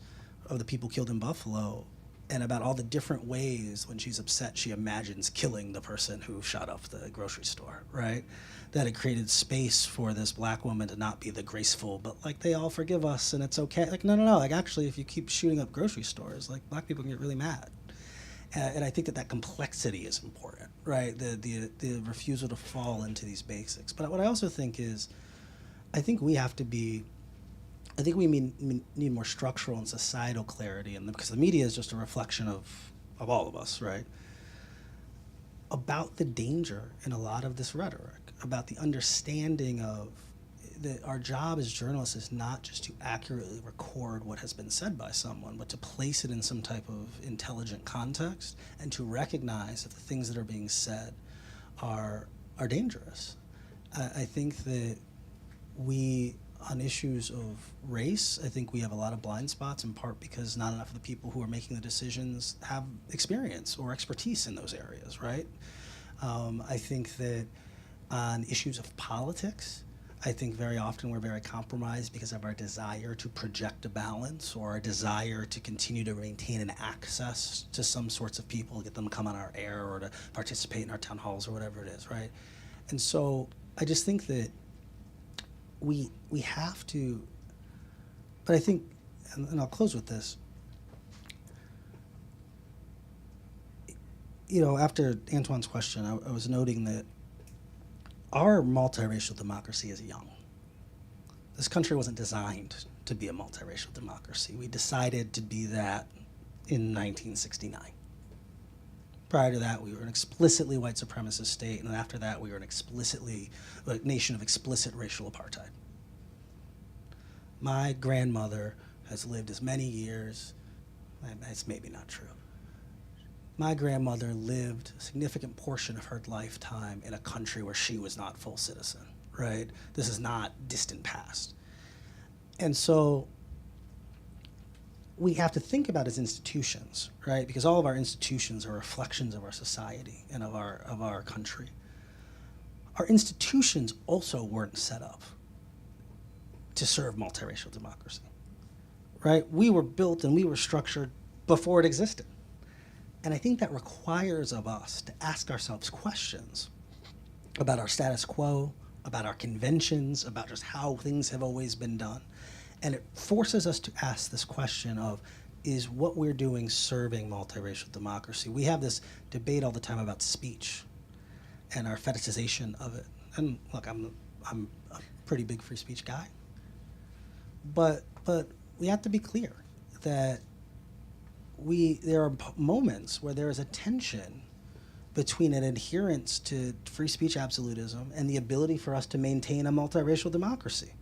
of the people killed in Buffalo, and about all the different ways when she's upset she imagines killing the person who shot up the grocery store, right? That it created space for this black woman to not be the graceful, but they all forgive us and it's okay. No. Actually, if you keep shooting up grocery stores, black people can get really mad. And I think that complexity is important, right? The refusal to fall into these basics. But what I also think is, I think we have to be I think we need more structural and societal clarity, because the media is just a reflection of all of us, right? About the danger in a lot of this rhetoric, about the understanding of that our job as journalists is not just to accurately record what has been said by someone, but to place it in some type of intelligent context and to recognize that the things that are being said are dangerous. I think that on issues of race, I think we have a lot of blind spots, in part because not enough of the people who are making the decisions have experience or expertise in those areas, right? I think that on issues of politics, I think very often we're very compromised because of our desire to project a balance or our desire to continue to maintain an access to some sorts of people, get them to come on our air or to participate in our town halls or whatever it is, right? And so I just think that we have to, but I think, and I'll close with this, after Antoine's question, I was noting that our multiracial democracy is young. This country wasn't designed to be a multiracial democracy. We decided to be that in 1969. Prior to that, we were an explicitly white supremacist state, and after that, we were a nation of explicit racial apartheid. My grandmother has lived as many years, that's maybe not true. My grandmother lived a significant portion of her lifetime in a country where she was not full citizen, right? This is not distant past. And so we have to think about as institutions, right? Because all of our institutions are reflections of our society and of our country. Our institutions also weren't set up to serve multiracial democracy, right? We were built and we were structured before it existed. And I think that requires of us to ask ourselves questions about our status quo, about our conventions, about just how things have always been done. And it forces us to ask this question of, is what we're doing serving multiracial democracy? We have this debate all the time about speech and our fetishization of it. And look, I'm a pretty big free speech guy. But we have to be clear that there are moments where there is a tension between an adherence to free speech absolutism and the ability for us to maintain a multiracial democracy.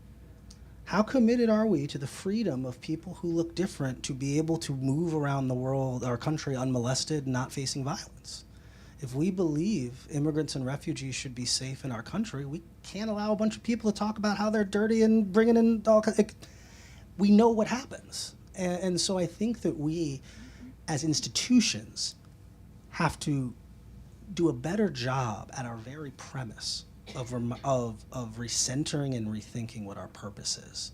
How committed are we to the freedom of people who look different to be able to move around the world, our country, unmolested, not facing violence? If we believe immigrants and refugees should be safe in our country, we can't allow a bunch of people to talk about how they're dirty and bringing in all kinds. We know what happens. And so I think that we, as institutions, have to do a better job at our very premise of recentering and rethinking what our purpose is.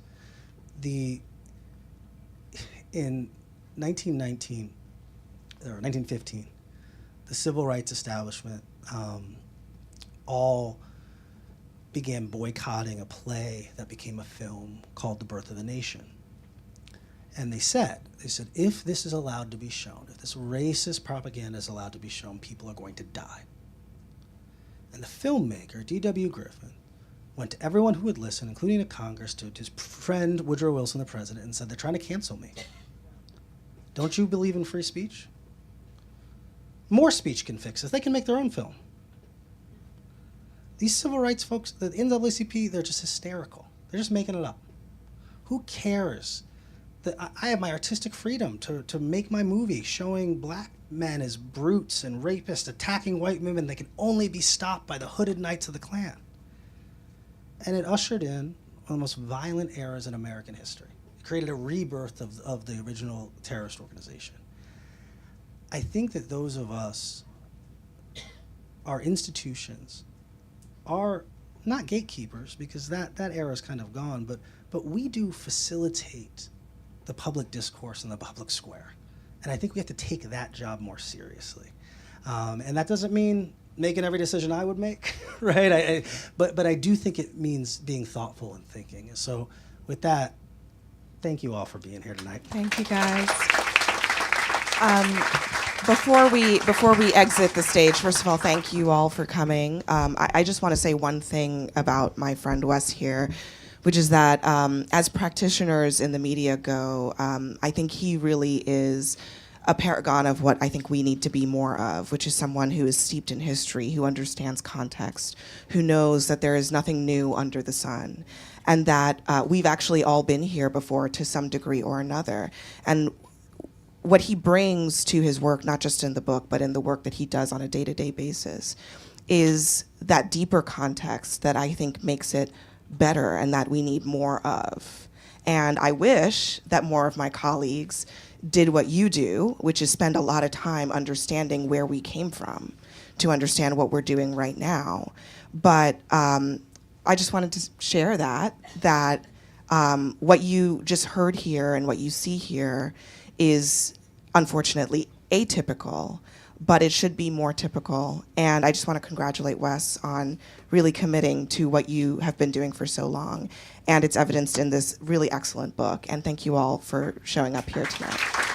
In 1915, the civil rights establishment all began boycotting a play that became a film called The Birth of the Nation. And they said, if this is allowed to be shown, if this racist propaganda is allowed to be shown, people are going to die. And the filmmaker, D.W. Griffin, went to everyone who would listen, including to Congress, to his friend Woodrow Wilson, the president, and said, they're trying to cancel me. Don't you believe in free speech? More speech can fix this. They can make their own film. These civil rights folks, the NAACP, they're just hysterical. They're just making it up. Who cares? I have my artistic freedom to make my movie showing black men as brutes and rapists attacking white women that can only be stopped by the hooded knights of the Klan. And it ushered in one of the most violent eras in American history. It created a rebirth of the original terrorist organization. I think that those of us, our institutions, are not gatekeepers, because that era is kind of gone, but we do facilitate the public discourse in the public square. And I think we have to take that job more seriously. And that doesn't mean making every decision I would make, right? But I do think it means being thoughtful and thinking. And so with that, thank you all for being here tonight. Thank you, guys. Before we exit the stage, first of all, thank you all for coming. I just want to say one thing about my friend Wes here. which is that as practitioners in the media go, I think he really is a paragon of what I think we need to be more of, which is someone who is steeped in history, who understands context, who knows that there is nothing new under the sun, and that we've actually all been here before to some degree or another. And what he brings to his work, not just in the book, but in the work that he does on a day-to-day basis, is that deeper context that I think makes it better and that we need more of. And I wish that more of my colleagues did what you do, which is spend a lot of time understanding where we came from to understand what we're doing right now. But I just wanted to share that what you just heard here and what you see here is unfortunately atypical, but it should be more typical. And I just want to congratulate Wes on really committing to what you have been doing for so long. And it's evidenced in this really excellent book. And thank you all for showing up here tonight.